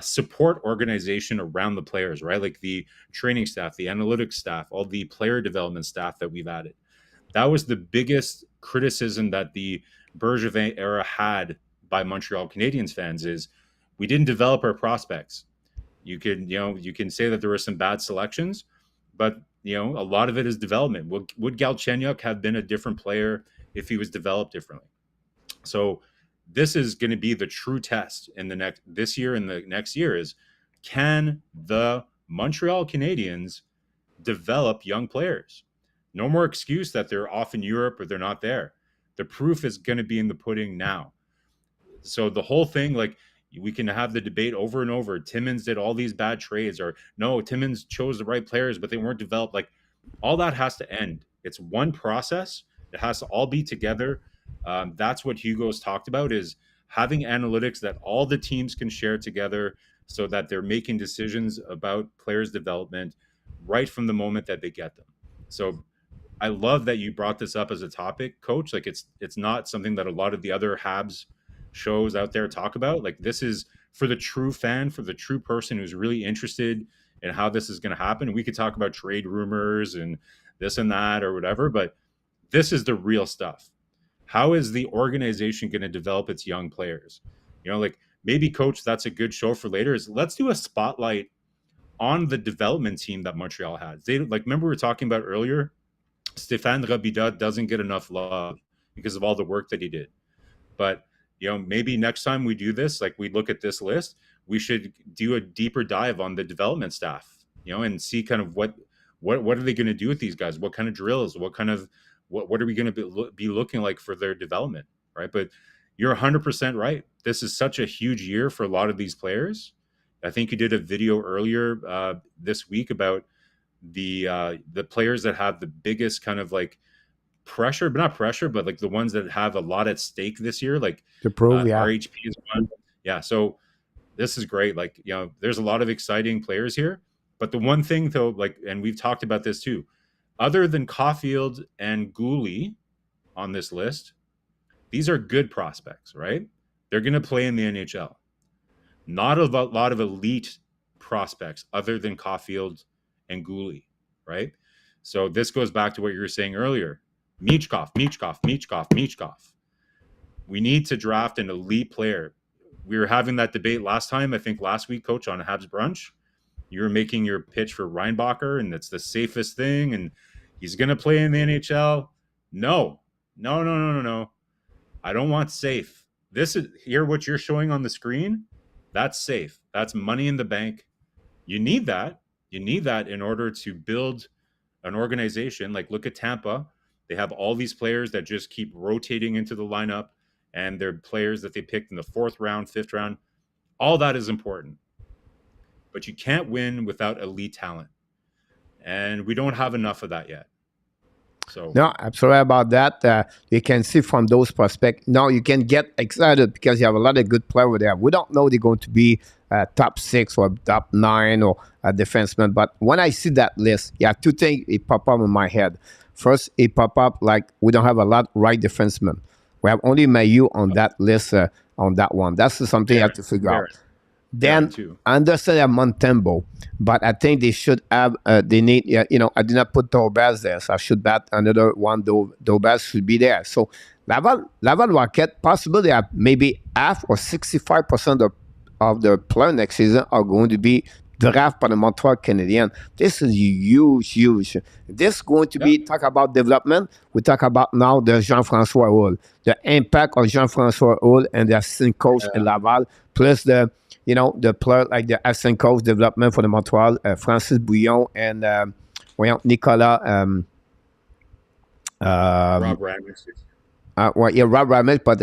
E: support organization around the players, right? Like the training staff, the analytics staff, all the player development staff that we've added. That was the biggest criticism that the Bergevin era had by Montreal Canadiens fans, is we didn't develop our prospects. You can say that there were some bad selections, but a lot of it is development. Would Galchenyuk have been a different player if he was developed differently? So this is going to be the true test in this year and the next year is, can the Montreal Canadiens develop young players? No more excuse that they're off in Europe or they're not there. The proof is going to be in the pudding now. So the whole thing, like, we can have the debate over and over. Timmins did all these bad trades, or no, Timmins chose the right players, but they weren't developed. Like, all that has to end. It's one process. It has to all be together. That's what Hugo's talked about, is having analytics that all the teams can share together so that they're making decisions about players' development right from the moment that they get them. So I love that you brought this up as a topic, Coach. Like, it's not something that a lot of the other HABS shows out there talk about. Like, this is for the true fan, for the true person who's really interested in how this is going to happen. We could talk about trade rumors and this and that or whatever, but this is the real stuff. How is the organization going to develop its young players? Like, maybe, Coach, that's a good show for later. Is let's do a spotlight on the development team that Montreal has. They like remember we were talking about earlier. Stéphane Robida doesn't get enough love because of all the work that he did. But maybe next time we do this, like we look at this list, we should do a deeper dive on the development staff, and see kind of what are they going to do with these guys? What kind of drills? What are we going to be looking like for their development, right? But you're 100% right. This is such a huge year for a lot of these players. I think you did a video earlier this week about the players that have the biggest kind of like pressure, but not pressure, but like the ones that have a lot at stake this year, like
D: To prove, yeah.
E: RHP is one. Yeah. So this is great. Like, there's a lot of exciting players here, but the one thing though, like, and we've talked about this too, other than Caulfield and Gooley on this list, these are good prospects, right? They're going to play in the NHL. Not a lot of elite prospects other than Caulfield and Gooley, right? So this goes back to what you were saying earlier. Michkov. We need to draft an elite player. We were having that debate last time, I think last week, Coach, on Habs Brunch. You were making your pitch for Reinbacher, and it's the safest thing, and he's going to play in the NHL. No. I don't want safe. This is here what you're showing on the screen. That's safe. That's money in the bank. You need that. You need that in order to build an organization. Like, look at Tampa. They have all these players that just keep rotating into the lineup, and they're players that they picked in the 4th round, 5th round. All that is important. But you can't win without elite talent. And we don't have enough of that yet. So
D: No, absolutely about that. You can see from those prospects. Now you can get excited because you have a lot of good players there. We don't know they're going to be top 6 or top 9 or a defenseman. But when I see that list, two things it pop up in my head. First, it pop up like we don't have a lot right defensemen. We have only Mayu on that list, on that one. That's something you have to figure out. Then I understand Montembeault, but I think they should have. They need. I did not put Daubas there, so I should bet another one. Daubas should be there. So Laval Rocket possibly they have maybe half or 65% of the players next season are going to be drafted by the Montreal Canadiens. This is huge. This is going to be talk about development. We talk about now the Jean-François Hull, the impact of Jean-François Hull and the assistant coach in Laval, plus the player like the assistant coach development for the Montreal, Francis Bouillon and Nicolas.
E: Rob Ramage.
D: Rob Ramage, but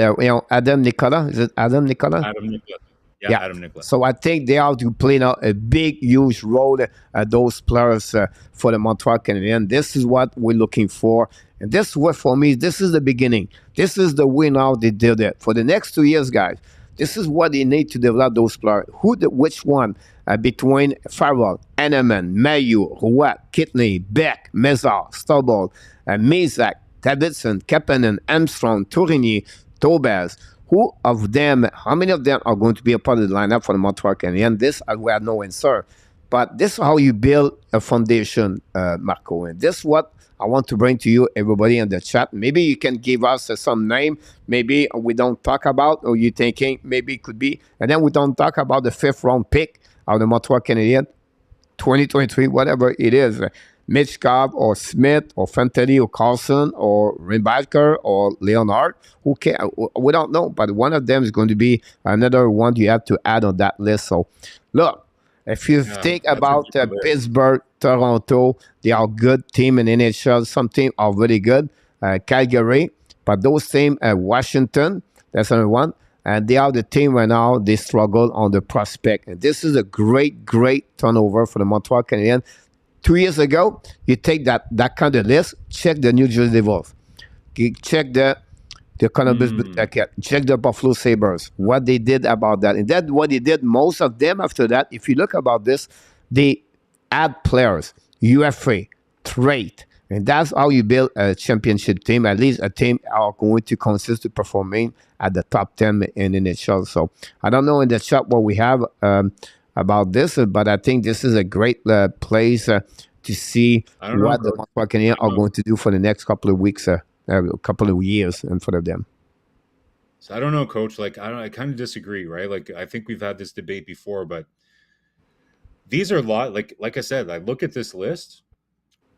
D: Adam Nicolas. Is it Adam Nicolas?
E: Adam Nicolas. Yeah, Adam Nicolas.
D: So I think they are to play now a big, huge role, those players for the Montreal Canadiens. This is what we're looking for. And this is what, for me, this is the beginning. This is the way now they did it. For the next 2 years, guys, this is what they need to develop those players. Which one between Farrell, Henneman, Mayu, Rouat, Kidney, Beck, Mézard, Stubble, Mezak, Davidson, Kapanen, Armstrong, Tourigny, Daubas. How many of them are going to be a part of the lineup for the Montreal Canadiens? This we have no answer. But this is how you build a foundation, Marco. And this is what I want to bring to you, everybody in the chat. Maybe you can give us some name. Maybe we don't talk about, or you thinking maybe it could be. And then we don't talk about the 5th round pick of the Montreal Canadiens, 2023, whatever it is. Mitch Cobb or Smith or Fantilli or Carlson or Reinbacher or Leonard. Who can we don't know, but one of them is going to be another one you have to add on that list. So, look, if you think about Pittsburgh, Toronto, they are good team in NHL. Some teams are really good. Calgary, but those teams, Washington, that's another one. And they are the team right now, they struggle on the prospect. And this is a great turnover for the Montreal Canadiens. 2 years ago, you take that kind of list, check the New Jersey Devils, check the Columbus Blue Jackets, check the Buffalo Sabres, what they did about that. And that's what they did. Most of them after that, if you look about this, they add players, UFA, trade. And that's how you build a championship team. At least a team are going to consist of performing at the top 10 in the NHL. So I don't know in the chat what we have about this, but I think this is a great place to see what the Montreal Canadiens are going to do for the next couple of weeks, a couple of years in front of them.
E: So I don't know, coach. Like I kind of disagree, right? Like I think we've had this debate before, but these are a lot. Like I said, I look at this list,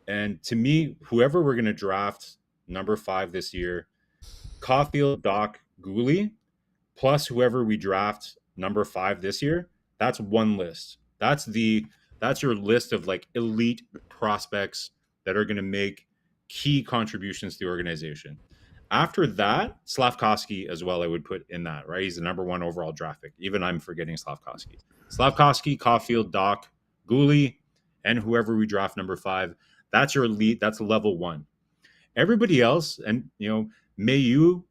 E: and to me, whoever we're going to draft number 5 this year, Caulfield, Doc, Gooley, plus whoever we draft number 5 this year, that's one list. That's your list of like elite prospects that are going to make key contributions to the organization. After that, Slavkovsky as well, I would put in that, right? He's the number 1 overall draft pick. Even I'm forgetting Slavkovsky. Slavkovsky, Caulfield, Doc, Gooley, and whoever we draft number 5. That's your elite. That's level 1. Everybody else, and Mayu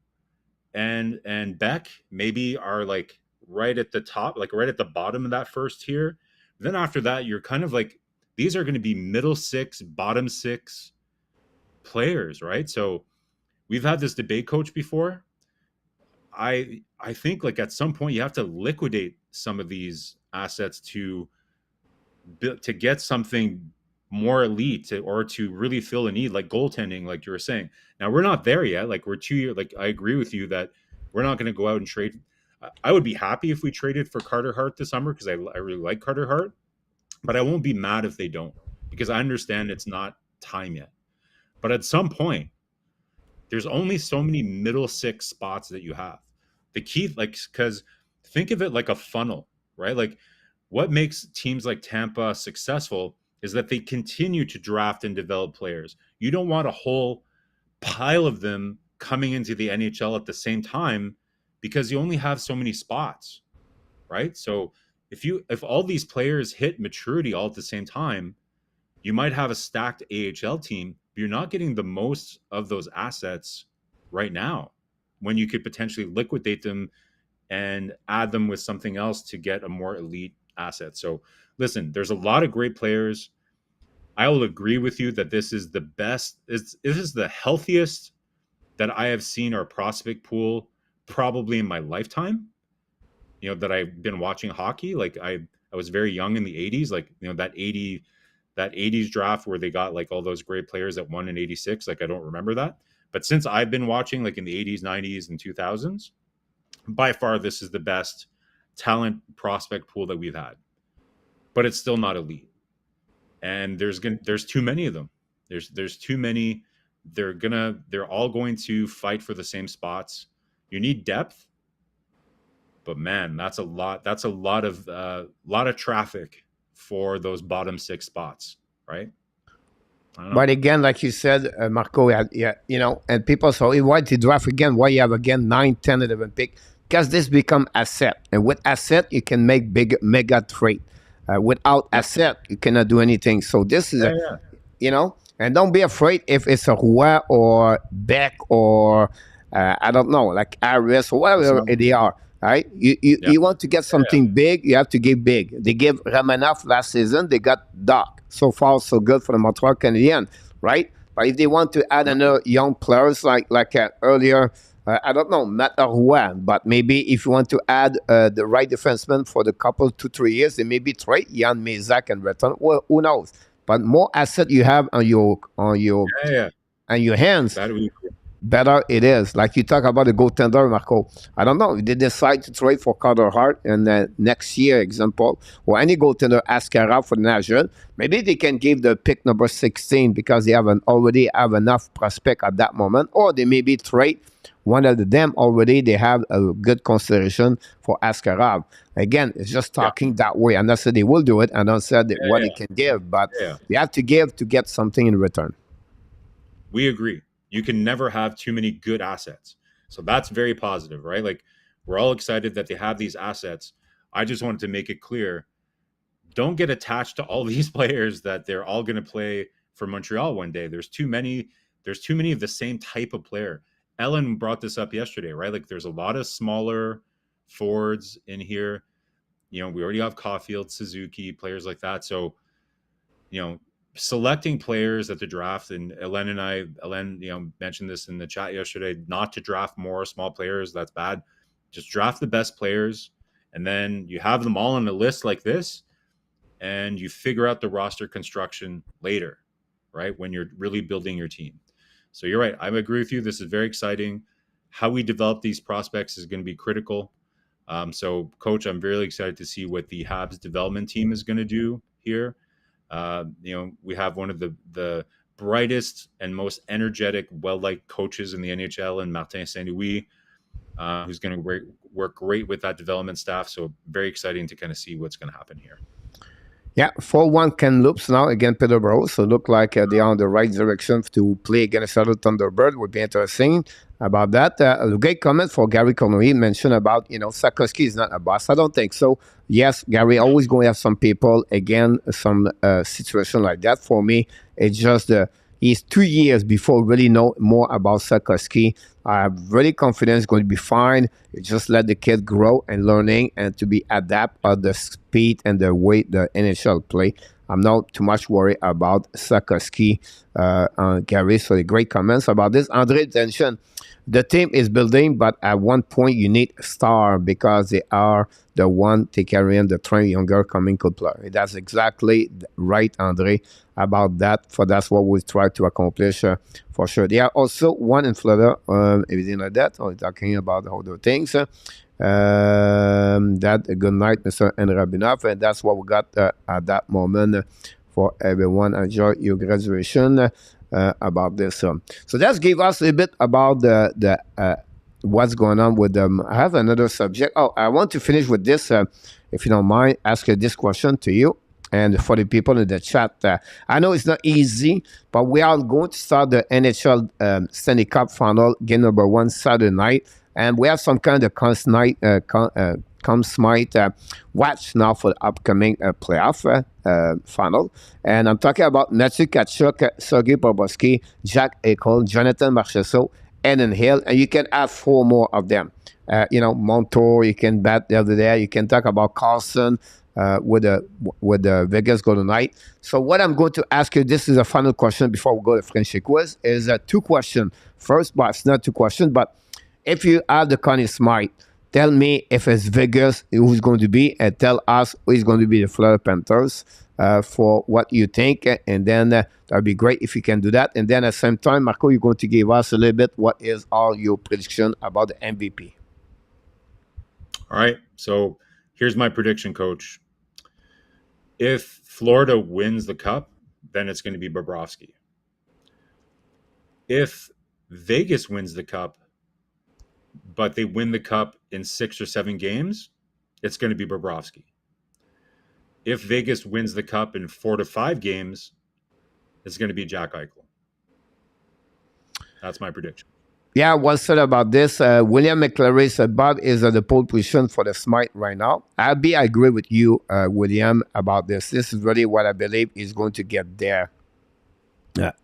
E: and Beck maybe are like right at the top, like right at the bottom of that first tier. Then after that, you're kind of like, these are going to be middle 6, bottom 6 players, right? So we've had this debate, coach, before. I think like at some point you have to liquidate some of these assets to get something more elite or to really fill a need, like goaltending, like you were saying. Now we're not there yet. Like we're 2 years. Like I agree with you that we're not going to go out and trade. I would be happy if we traded for Carter Hart this summer because I really like Carter Hart, but I won't be mad if they don't because I understand it's not time yet. But at some point, there's only so many middle 6 spots that you have. The key, like, because think of it like a funnel, right? Like what makes teams like Tampa successful is that they continue to draft and develop players. You don't want a whole pile of them coming into the NHL at the same time because you only have so many spots, right? So if all these players hit maturity all at the same time, you might have a stacked AHL team, but you're not getting the most of those assets right now when you could potentially liquidate them and add them with something else to get a more elite asset. So listen, there's a lot of great players. I will agree with you that this is the best. This is the healthiest that I have seen our prospect pool probably in my lifetime. That I've been watching hockey. Like I was very young in the 80s, like that 80s draft where they got like all those great players that won in 86. Like I don't remember that. But since I've been watching like in the 80s, 90s, and 2000s, by far this is the best talent prospect pool that we've had. But it's still not elite. And there's too many of them. There's too many. They're all going to fight for the same spots. You need depth, but man, that's a lot of traffic for those bottom 6 spots, right?
D: But again, like you said, Marco, and people say, why to draft again? Why you have again 9, 10, 11 pick? Because this become asset, and with asset you can make big mega trade. Without asset, you cannot do anything. So this is and don't be afraid if it's a Roy or Beck or I don't know, like Harris or whatever they are. Right? You want to get something big, you have to give big. They gave Ramanoff last season, they got Doc. So far, so good for the Montreal Canadiens, right? But if they want to add another young players like earlier, I don't know, Matt Roy, but maybe if you want to add the right defenseman for the couple 2-3 years, they maybe trade Jan Mezak and return. Well, who knows? But more asset you have on your hands, better it is. Like you talk about the goaltender, Marco. I don't know if they decide to trade for Carter Hart and next year, example, or any goaltender Askarov for the National, maybe they can give the pick number 16 because they already have enough prospect at that moment, or they maybe trade one of them already. They have a good consideration for Askarov. Again, it's just talking that way. And I said they will do it. And I said what they can give, but they have to give to get something in return.
E: We agree. You can never have too many good assets. So that's very positive, right? Like we're all excited that they have these assets. I just wanted to make it clear. Don't get attached to all these players that they're all going to play for Montreal one day. There's too many of the same type of player. Ellen brought this up yesterday, right? Like there's a lot of smaller forwards in here. We already have Caulfield, Suzuki, players like that. So, selecting players at the draft, and Ellen mentioned this in the chat yesterday, not to draft more small players. That's bad. Just draft the best players, and then you have them all on a list like this, and you figure out the roster construction later, right? When you're really building your team. So you're right. I agree with you. This is very exciting. how we develop these prospects is going to be critical. So, Coach, I'm very excited to see what the HABS development team is going to do here. We have one of the brightest and most energetic, well-liked coaches in the NHL, and Martin Saint-Louis, who's going to work great with that development staff. So very exciting to kind of see what's going to happen here.
D: Yeah, 4-1 Kamloops now against Peterborough. So look like they are on the right direction to play against Seattle Thunderbird. Would be interesting about that. A great comment for Gary Connery mentioned about, Sakoski is not a boss. I don't think so. Yes, Gary, always going to have some people, again, some situation like that. For me, it's just he's 2 years before really know more about Sakoski. I have really confidence going to be fine. You just let the kid grow and learning and to be adapt at the speed and the way the NHL play. I'm not too much worried about Sakoski, Gary. So the great comments about this. Andre mentioned the team is building, but at one point you need a star because they are the one to carry in the train younger coming good player. That's exactly right, Andre, about that. That's what we try to accomplish for sure. There are also one in Florida, everything like that. Or talking about other things. That good night, Mr. Rabinoff, and that's what we got at that moment for everyone. Enjoy your graduation. About this, so that gave us a little bit about the what's going on with them. I have another subject. Oh, I want to finish with this, if you don't mind, ask this question to you and for the people in the chat. I know it's not easy, but we are going to start the NHL Stanley Cup Final, game number 1, Saturday night, and we have some kind of watch now for the upcoming playoff final. And I'm talking about Matthew Tkachuk, Sergei Bobrovsky, Jack Eichel, Jonathan Marchessault, Adin Hill, and you can add 4 more of them. Montour, you can bet the other day. You can talk about Carlson with the Vegas Golden Knight. So what I'm going to ask you, this is a final question before we go to Frenchy quiz, is 2 questions. First, but it's not 2 questions, but if you have the Connie Smythe, tell me if it's Vegas who's going to be, and tell us who is going to be the Florida Panthers for what you think. And then that'd be great if you can do that. And then at the same time, Marco, you're going to give us a little bit what is all your prediction about the MVP.
E: All right. So here's my prediction, Coach. If Florida wins the Cup, then it's going to be Bobrovsky. If Vegas wins the Cup, but they win the Cup in 6 or 7 games, it's going to be Bobrovsky. If Vegas wins the Cup in 4 to 5 games, it's going to be Jack Eichel. That's my prediction.
D: Yeah, well said about this. William McClary said Bob is at the pole position for the Smythe right now. I agree with you, William, about this. This is really what I believe is going to get there.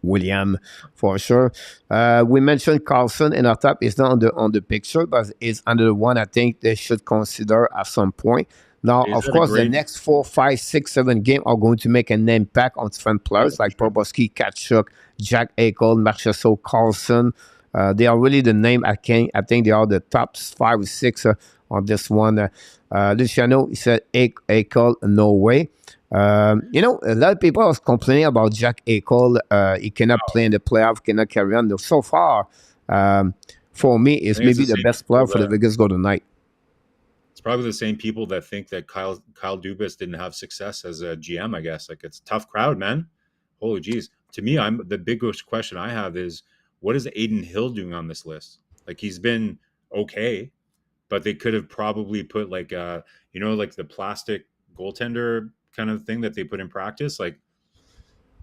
D: William, for sure. We mentioned Carlson in our top. It's not on the picture, but it's under the one I think they should consider at some point. Now, of course, the next 4, 5, 6, 7 games are going to make an impact on different players like Bobrovsky, Tkachuk, Jack Eichel, Marchessault, Carlson. They are really the name. I think they are the top 5 or 6 on this one. Luciano, he said Eichel, no way. A lot of people are complaining about Jack Eichel. He cannot play in the playoff, cannot carry on. So far, for me, it's maybe the best player for the Vegas Golden Knight.
E: It's probably the same people that think that Kyle Dubas didn't have success as a GM, I guess. Like, it's a tough crowd, man. Holy geez. To me, the biggest question I have is, what is Adin Hill doing on this list? Like, he's been okay, but they could have probably put like the plastic goaltender kind of thing that they put in practice. Like,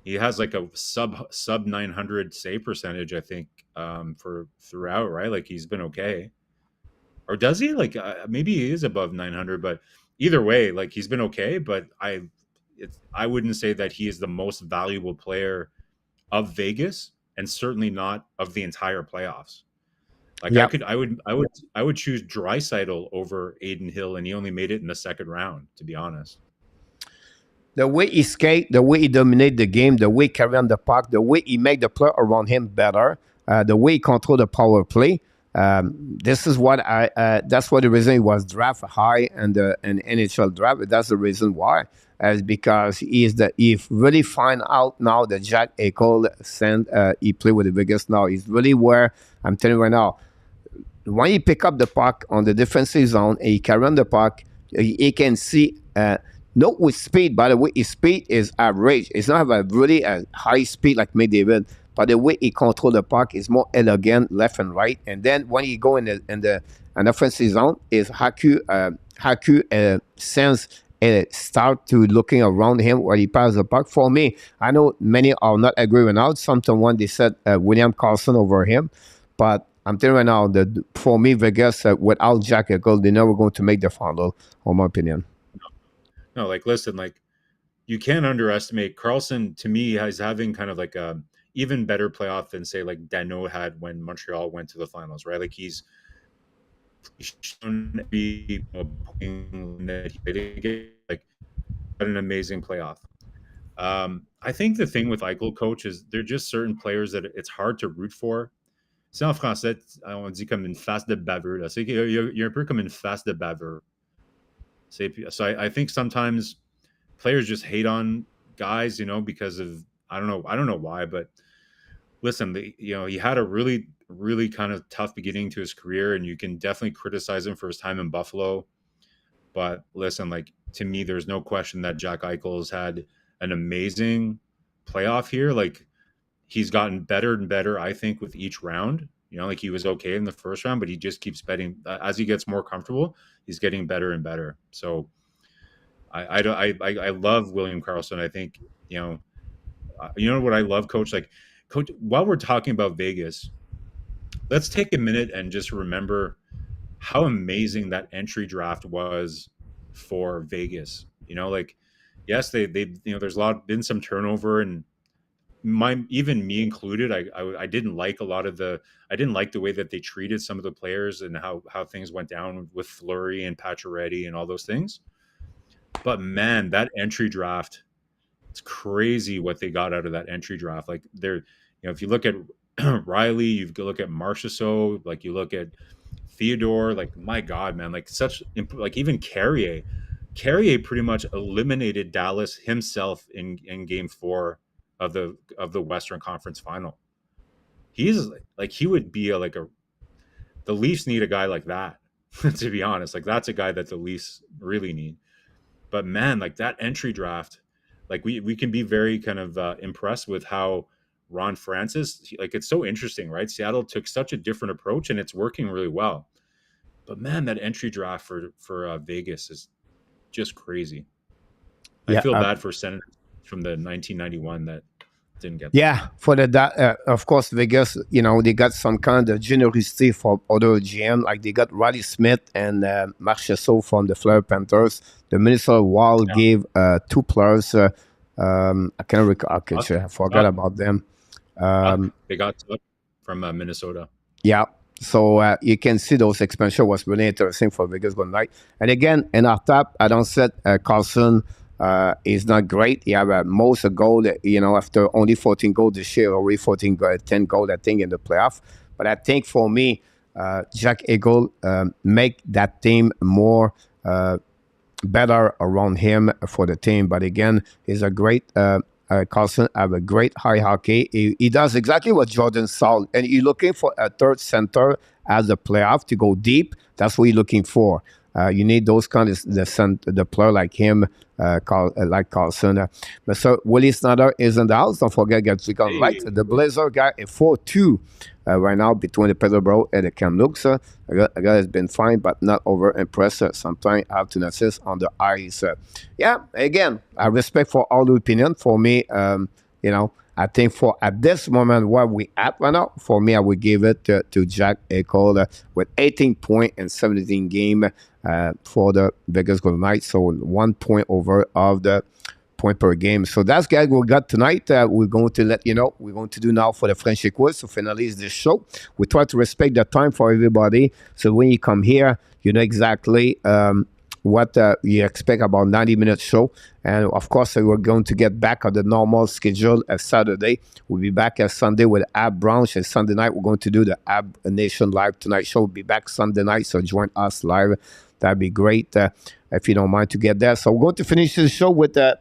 E: he has like a sub 900 save percentage, I think, for throughout, right? Like, he's been okay. Or does he? Like, maybe he is above 900, but either way, like, he's been okay. But I wouldn't say that he is the most valuable player of Vegas, and certainly not of the entire playoffs. Like, yep. I would choose Draisaitl over Adin Hill, and he only made it in the second round, to be honest.
D: The way he skate, the way he dominate the game, the way he carry on the puck, the way he make the player around him better, the way he control the power play. This is what that's what the reason he was drafted high in the NHL draft. That's the reason why, is because he really find out now that Jack Eichel he play with the Vegas now. He's really where I'm telling you right now. when he pick up the puck on the defensive zone and he can run the puck, he can see, not with speed, by the way, his speed is average. It's not a really high speed like McDavid, but the way he control the puck is more elegant, left and right. And then when he go in the an offensive zone, his Haku sense start to looking around him where he passes the puck. For me, I know many are not agreeing out. Someone they said William Karlsson over him, but I'm telling you right now that for me, Vegas without Jack Eichel, they're never going to make the final, in my opinion.
E: No, like listen, like you can't underestimate Karlsson. To me, is having kind of like a even better playoff than say like Danault had when Montreal went to the finals, right? Like he's shown to be like an amazing playoff. I think the thing with Eichel, coach, is there are just certain players that it's hard to root for. C'est en français, on dit comme une face de baveux. Là. C'est qu'il y a un peu comme une face de baveux. So I think sometimes players just hate on guys, you know, because of I don't know why, but listen, he had a really, really kind of tough beginning to his career, and you can definitely criticize him for his time in Buffalo. But listen, like to me, there's no question that Jack Eichel has had an amazing playoff here. Like he's gotten better and better, I think, with each round. You know, like he was okay in the first round, but he just keeps betting as he gets more comfortable. He's getting better and better. So I love William Karlsson. I think you know what I love, Coach. Like Coach, while we're talking about Vegas, let's take a minute and just remember how amazing that entry draft was for Vegas. You know, like yes, they there's been some turnover and. Even me included, I didn't like I didn't like the way that they treated some of the players and how things went down with Fleury and Pacioretty and all those things. But man, that entry draft, it's crazy what they got out of that entry draft. Like if you look at Riley, you look at Marchessault, like you look at Theodore, like my God, man, like even Carrier pretty much eliminated Dallas himself in Game 4 of the Western Conference Final. He's like he would be the Leafs need a guy like that. To be honest, like that's a guy that the Leafs really need. But man, like that entry draft, like we can be very kind of impressed with how Ron Francis, like it's so interesting, right? Seattle took such a different approach and it's working really well. But man, that entry draft for Vegas is just crazy. I feel bad for Senators from the 1991 that didn't get
D: for of course Vegas, they got some kind of generosity for other GM, like they got Riley Smith and Marchessault from the Florida Panthers. The Minnesota Wild gave 2 players. I can't recall. I forgot about them.
E: They got from Minnesota.
D: Yeah. So you can see those expansion was really interesting for Vegas Golden Knights. And again, in our top, I don't said Karlsson is not great. He have most goal, after only 14 goals this year, already 10 goals, I think, in the playoff. But I think for me, Jack Eichel make that team more better around him for the team. But again, he's a great Karlsson have a great high hockey. He does exactly what Jordan saw. And you're looking for a third center as a playoff to go deep. That's what you're looking for. You need those kind of the player like him, like Karlsson. But so Willie Snyder is in the house. Don't forget, guys, we got right. The Blazer guy is 4-2 right now between the Peterborough and the Kamloops. A guy has been fine, but not over impressed. Sometimes have to assist on the ice. Again, I respect for all the opinion. For me, I think for at this moment where we at right now, for me, I would give it to Jack Eichel with 18 points in 17 games for the Vegas Golden Knights. So 1 point over of the point per game. So that's guys we got tonight. We're going to let you know. We're going to do now for the Frenchy quiz to finalize this show. We try to respect the time for everybody. So when you come here, you know exactly what you expect about 90-minute show. And of course, we're going to get back on the normal schedule of Saturday. We'll be back on Sunday with Ab Branch. And Sunday night, we're going to do the Ab Nation Live Tonight show. We'll be back Sunday night, so join us live. That'd be great if you don't mind to get there. So we're going to finish the show with the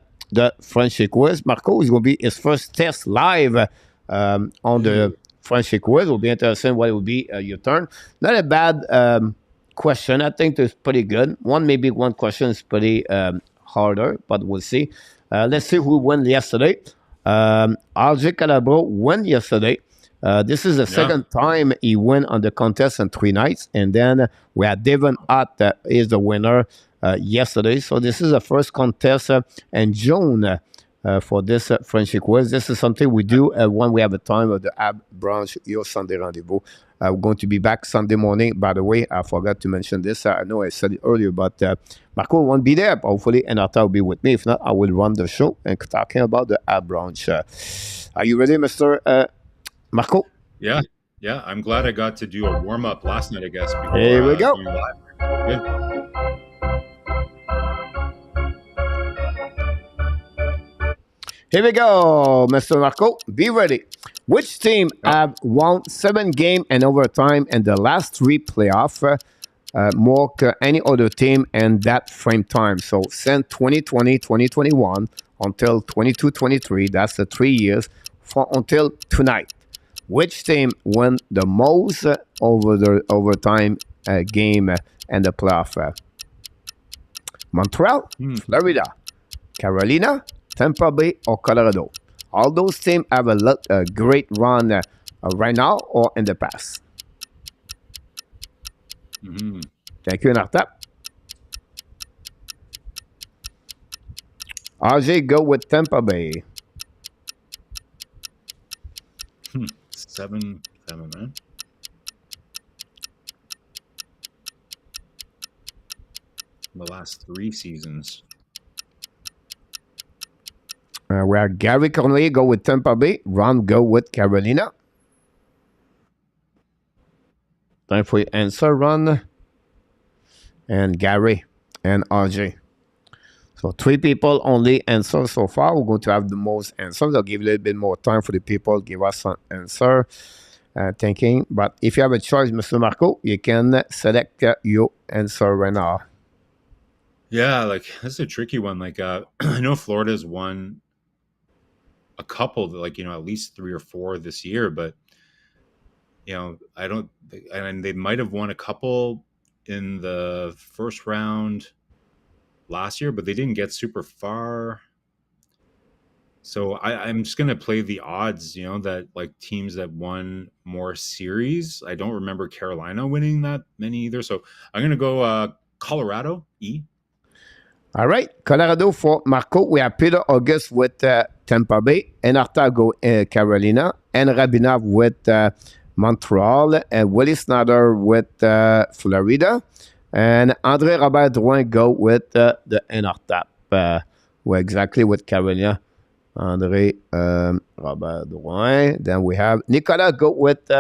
D: Frenchy quiz. Marco is going to be his first test live on the Frenchy quiz. Will be interesting what it will be your turn. Not a bad question. I think it's pretty good. Maybe one question is pretty harder, but we'll see. Let's see who won yesterday. RJ Calabro won yesterday. This is the second time he won on the contest in 3 nights. And then we had Devon Ott is the winner yesterday. So this is the first contest in June for this Frenchy quiz. This is something we do when we have a time of the AB branch, your Sunday rendezvous. We're going to be back Sunday morning. By the way, I forgot to mention this. I know I said it earlier, but Marco won't be there. Hopefully, Enarta will be with me. If not, I will run the show and talking about the AB branch. Are you ready, Mr. Marco?
E: Yeah. I'm glad I got to do a warm-up last night, I guess. Before,
D: here we go.
E: Good.
D: Here we go, Mr. Marco. Be ready. Which team have won 7 games and overtime in the last 3 playoffs more than any other team in that frame time? So since 2020, 2021 until 22-23, that's the 3 years until tonight. Which team won the most over the overtime game in the playoff? Montreal, Florida, Carolina, Tampa Bay, or Colorado? All those teams have a great run right now or in the past. Thank you, Nartap. RJ, go with Tampa Bay.
E: 7, man. The last 3 seasons.
D: Where Gary Cornelier go with Tampa Bay, Ron go with Carolina. Time for your answer, Ron. And Gary and RJ. So 3 people only answer so far. We're going to have the most answers. I'll give a little bit more time for the people. Give us an answer. Thinking. But if you have a choice, Mr. Marco, you can select your answer right now.
E: Yeah, that's a tricky one. I know Florida's won a couple, at least 3 or 4 this year, but I don't, and they might have won a couple in the first round last year, but they didn't get super far. So I'm just gonna play the odds, that teams that won more series. I don't remember Carolina winning that many either, so I'm gonna go Colorado.
D: All right, Colorado for Marco. We have Peter August with Tampa Bay, and Artago Carolina, and Rabinov with Montreal, and Willie Snyder with Florida, and Andre Robert Drouin go with the Enartap. We're exactly with Carolina. Andre Robert Drouin. Then we have Nicolas go with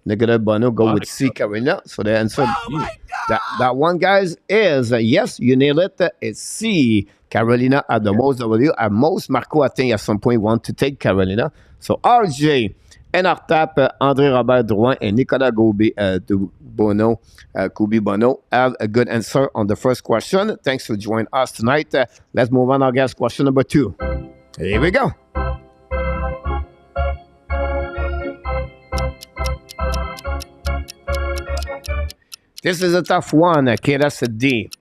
D: Nicolas Bono go with C Carolina. So the answer that one, guys, is yes, you nailed it. It's C Carolina at the most W. At most, Marco, I think at some point want to take Carolina. So RJ, Enartap, Andre Robert Drouin, and Nicolas Bono, Kubi Bono have a good answer on the first question. Thanks for joining us tonight. Let's move on, I guess, question number 2. Here we go. This is a tough one. Okay, that's a D.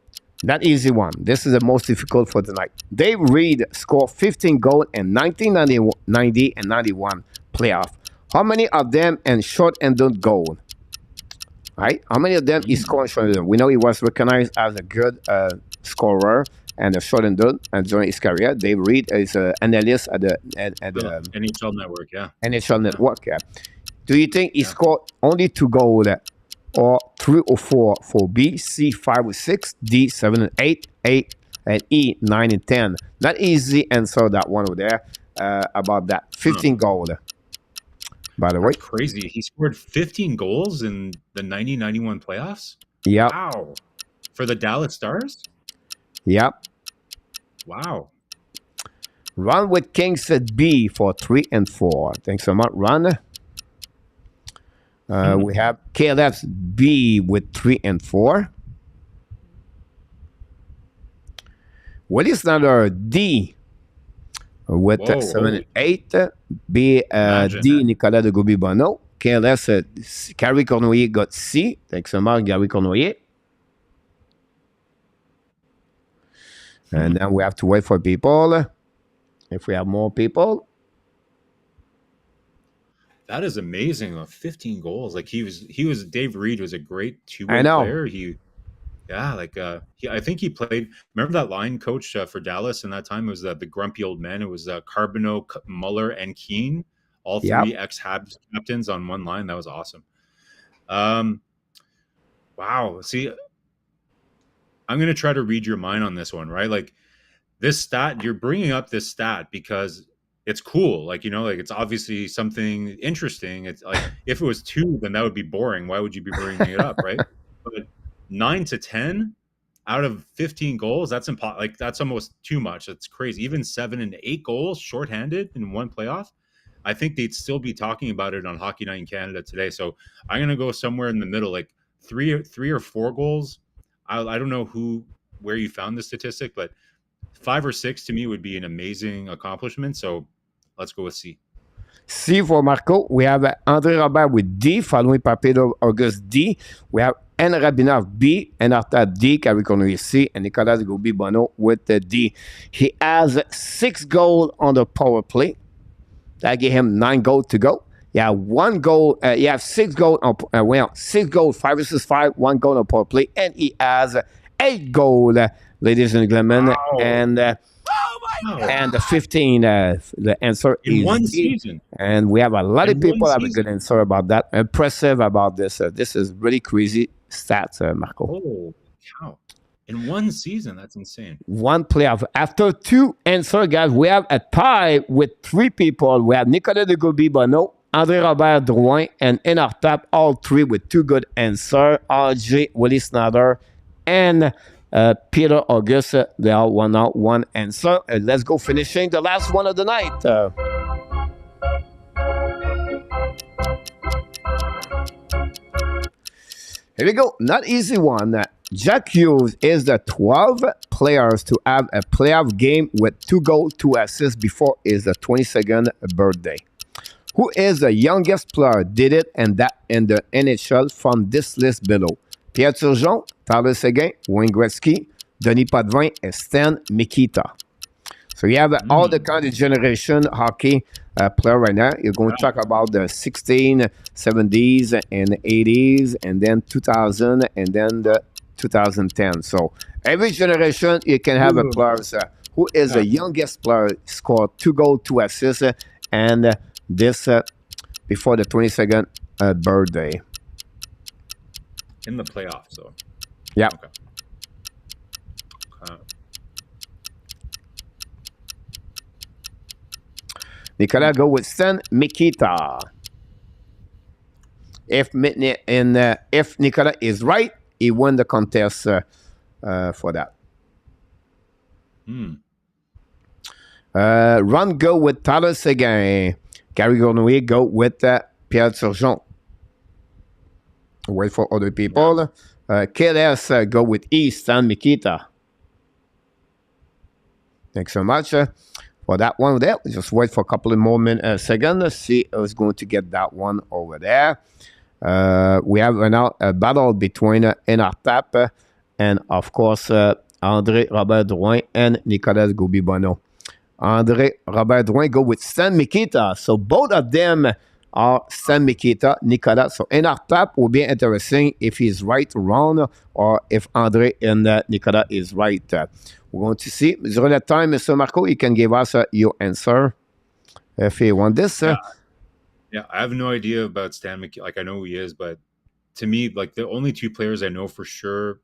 D: Not easy one. This is the most difficult for tonight. Dave Reed scored 15 goals in 1990 and 91 playoff. How many of them in short-ended goal? Right? How many of them he scored in short-ended? We know he was recognized as a good scorer and a short-ended during his career. Dave Reed is an analyst at the
E: NHL Network, yeah.
D: NHL Network, yeah. Do you think he scored only 2 goals? Or 3 or 4 for B, C 5 or 6, D 7 and 8, and E 9 and 10. Not easy answer that one over there about that 15 goal. By the way,
E: that's crazy. He scored 15 goals in the 90-91 playoffs.
D: Yeah.
E: Wow. For the Dallas Stars.
D: Yep.
E: Wow.
D: Run with Kings at B for 3 and 4. Thanks so much, Run. We have KLF's B with 3 and 4. Willie Snyder D with 7 and 8. B D Nicolas de Goubi Bono KLS, Gary Cournoyer got C. Thanks so much, Gary Cournoyer. And then we have to wait for people. If we have more people.
E: That is amazing. 15 goals. Like he was Dave Reed was a great two-way player. I think he played. Remember that line coach for Dallas in that time? It was the grumpy old man. It was Carbonneau, Muller, and Keane, all three ex-Habs captains on one line. That was awesome. Wow. See, I'm going to try to read your mind on this one, right? Like this stat, you're bringing up this stat because it's cool. Like, like it's obviously something interesting. It's like, if it was 2, then that would be boring. Why would you be bringing it up, right? But 9 to 10 out of 15 goals, that's impossible. Like that's almost too much. That's crazy. Even 7 and 8 goals shorthanded in one playoff. I think they'd still be talking about it on Hockey Night in Canada today. So I'm going to go somewhere in the middle, like 3 or 4 goals. I don't know where you found the statistic, but 5 or 6 to me would be an amazing accomplishment. So let's go with C.
D: C for Marco. We have André Robert with D, following by Peter August D. We have N. Rabinov B, and after D, Gary Cournoyer C, and Nicolas Gauby-Bonneau with the D. He has 6 goals on the power play. That gave him 9 goals to go. You have 1 goal. You have 6 goals on 6 goals, 5 versus 5, 1 goal on power play, and he has 8 goals, ladies and gentlemen. Wow. And the 15. The answer
E: in
D: is
E: one
D: D.
E: season.
D: And we have a lot of people have a good answer about that. Impressive about this. This is really crazy stats, Marco.
E: Oh, cow. In one season, that's insane.
D: 1 playoff. After 2 answers, guys, we have a tie with 3 people. We have Nicolas Gauby-Bonneau, André Robert Drouin, and in our top, all 3 with 2 good answers. RJ, Willie Snyder, and Peter August. They are 1 out, 1 answer. Let's go finishing the last one of the night. Here we go. Not easy one. Jack Hughes is the 12th players to have a playoff game with 2 goals, 2 assists before his 22nd birthday. Who is the youngest player did it in the NHL from this list below? Pierre Turgeon, Tyler Seguin, Wayne Gretzky, Denis Potvin, and Stan Mikita. So you have all the kind of generation hockey player right now. You're going to talk about the 16, 70s, and 80s, and then 2000, and then the 2010. So every generation you can have a player who is the youngest player, scored 2 goals, 2 assists, and this before the 22nd birthday.
E: In the playoffs, so.
D: Yeah.
E: Okay.
D: Nicolas go with Stan Mikita. If Nicolas is right, he won the contest for that. Ron go with Tyler Seguin. Gary Cournoyer go with Pierre Turgeon. Wait for other people. KLS go with E, Stan Mikita. Thanks so much for that one there. Just wait for a couple of more seconds. See who's going to get that one over there. We have now a battle between Enartap and, of course, André Robert Drouin and Nicolas Gauby-Bonneau. André Robert Drouin go with Stan Mikita. So both of them are Stan Mikita, Nicolas. So Enartap will be interesting if he's right or wrong, or if André and Nicolas is right. We're going to see. During that time, Mr. Marco, you can give us your answer if you want this.
E: Yeah, I have no idea about Stan Mikita. Like, I know who he is, but to me, like, the only 2 players I know for sure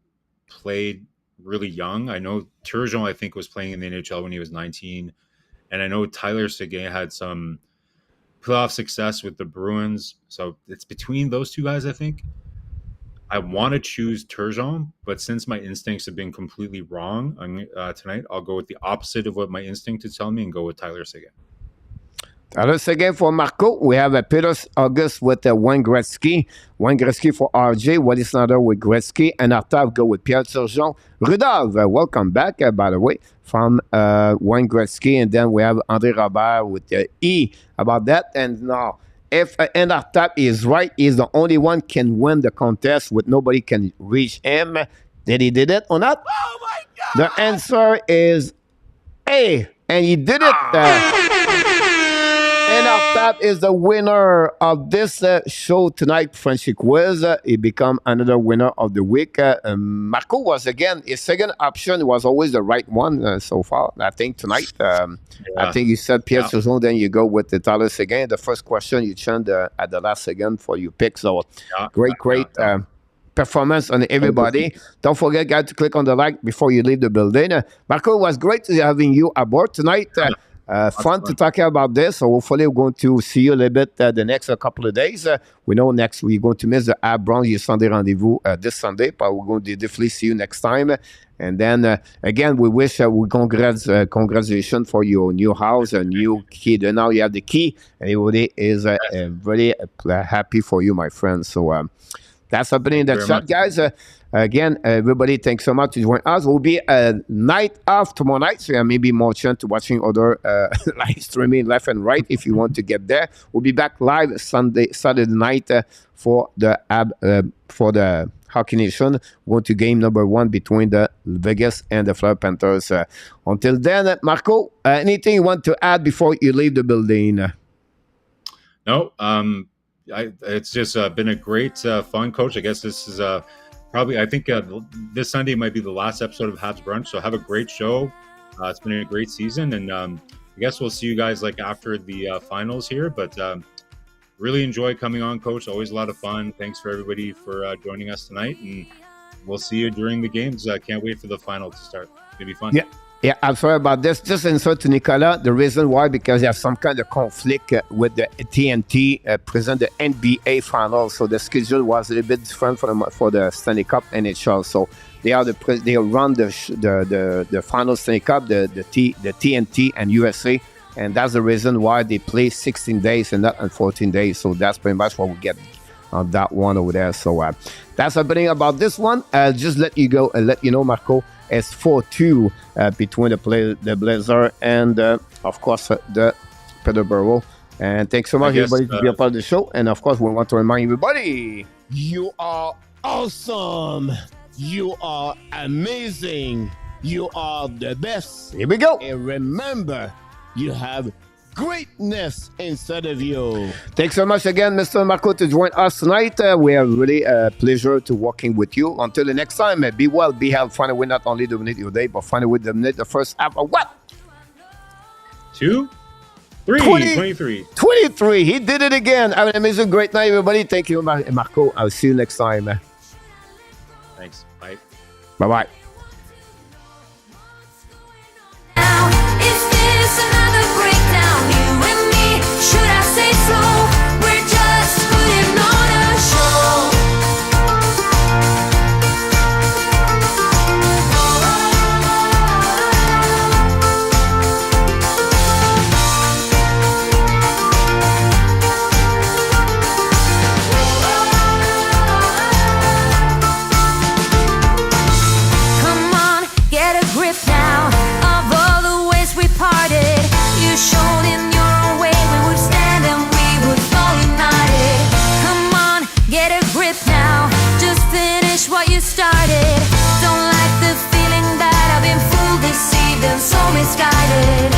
E: played really young. I know Turgeon, I think, was playing in the NHL when he was 19. And I know Tyler Seguin had some playoff success with the Bruins. So it's between those 2 guys, I think. I want to choose Turgeon, but since my instincts have been completely wrong tonight, I'll go with the opposite of what my instinct is telling me and go with Tyler Seguin.
D: Tyler Seguin for Marco. We have Peter August with Wayne Gretzky. Wayne Gretzky for RJ. Willie Snyder with Gretzky. And Artav go with Pierre Turgeon. Rudolph, welcome back, by the way, from Wayne Gretzky. And then we have André Robert with E about that. And now if Enartap is right, he's the only one can win the contest with nobody can reach him. Did he did it or not?
F: Oh my God!
D: The answer is A, and he did it. Enartap is the winner of this show tonight, Frenchy Quiz. He become another winner of the week. Marco was, again, his second option was always the right one so far, I think, tonight. I think you said Pierre Sauzon, then you go with the Tyler Seguin. The first question you churned at the last second for your pick. So great performance on everybody. Don't forget, guys, to click on the like before you leave the building. Marco, it was great having you aboard tonight. Fun to talk about this. So hopefully we're going to see you a little bit the next couple of days. We know next we're going to miss the HABS Browns Sunday rendezvous this Sunday, but we're going to definitely see you next time. And then again, we wish congratulations for your new house, a new key. And now you have the key, and everybody is very happy for you, my friend. So that's happening in the chat, guys. Again, everybody, thanks so much to join us. We'll be a night off tomorrow night, so maybe more chance to watching other live streaming left and right if you want to get there. We'll be back live Saturday night for the Hockey Nation. We're going to game number 1 between the Vegas and the Florida Panthers. Until then, Marco, anything you want to add before you leave the building?
E: No, it's just been a great, fun, Coach. I guess this is probably, I think this Sunday might be the last episode of HABS Brunch. So have a great show. It's been a great season, and I guess we'll see you guys like after the finals here. But really enjoy coming on, Coach. Always a lot of fun. Thanks for everybody for joining us tonight, and we'll see you during the games. Can't wait for the final to start. It's gonna be fun.
D: Yeah, I'm sorry about this. Just insert to Nicolas. The reason why, because you have some kind of conflict with the TNT present the NBA Finals. So the schedule was a little bit different for the Stanley Cup NHL. So they run the final Stanley Cup, the TNT and USA, and that's the reason why they play 16 days and not 14 days. So that's pretty much what we get on that one over there. So that's happening about this one. Just let you know, Marco. It's 4-2 between the Blazer and, of course, the Peterborough. And thanks so much, everybody, to be a part of the show. And, of course, we want to remind everybody, you are awesome. You are amazing. You are the best. Here we go. And remember, you have greatness inside of you. Thanks so much again, Mr. Marco, to join us tonight. We are really a pleasure to working with you. Until the next time, be well, be healthy. Find a way not only dominate your day, but find a way to dominate the first half of what? 23. He did it again. Have an amazing, great night, everybody. Thank you, Marco. I'll see you next time.
E: Thanks. Bye.
D: Bye-bye.
A: Should I say so? We're just putting on a show. Come on, get a grip now of all the ways we parted. You showed in your own way we would stand and we would fall united. Come on, get a grip now. Just finish what you started. Don't like the feeling that I've been fooled, deceived, and so misguided.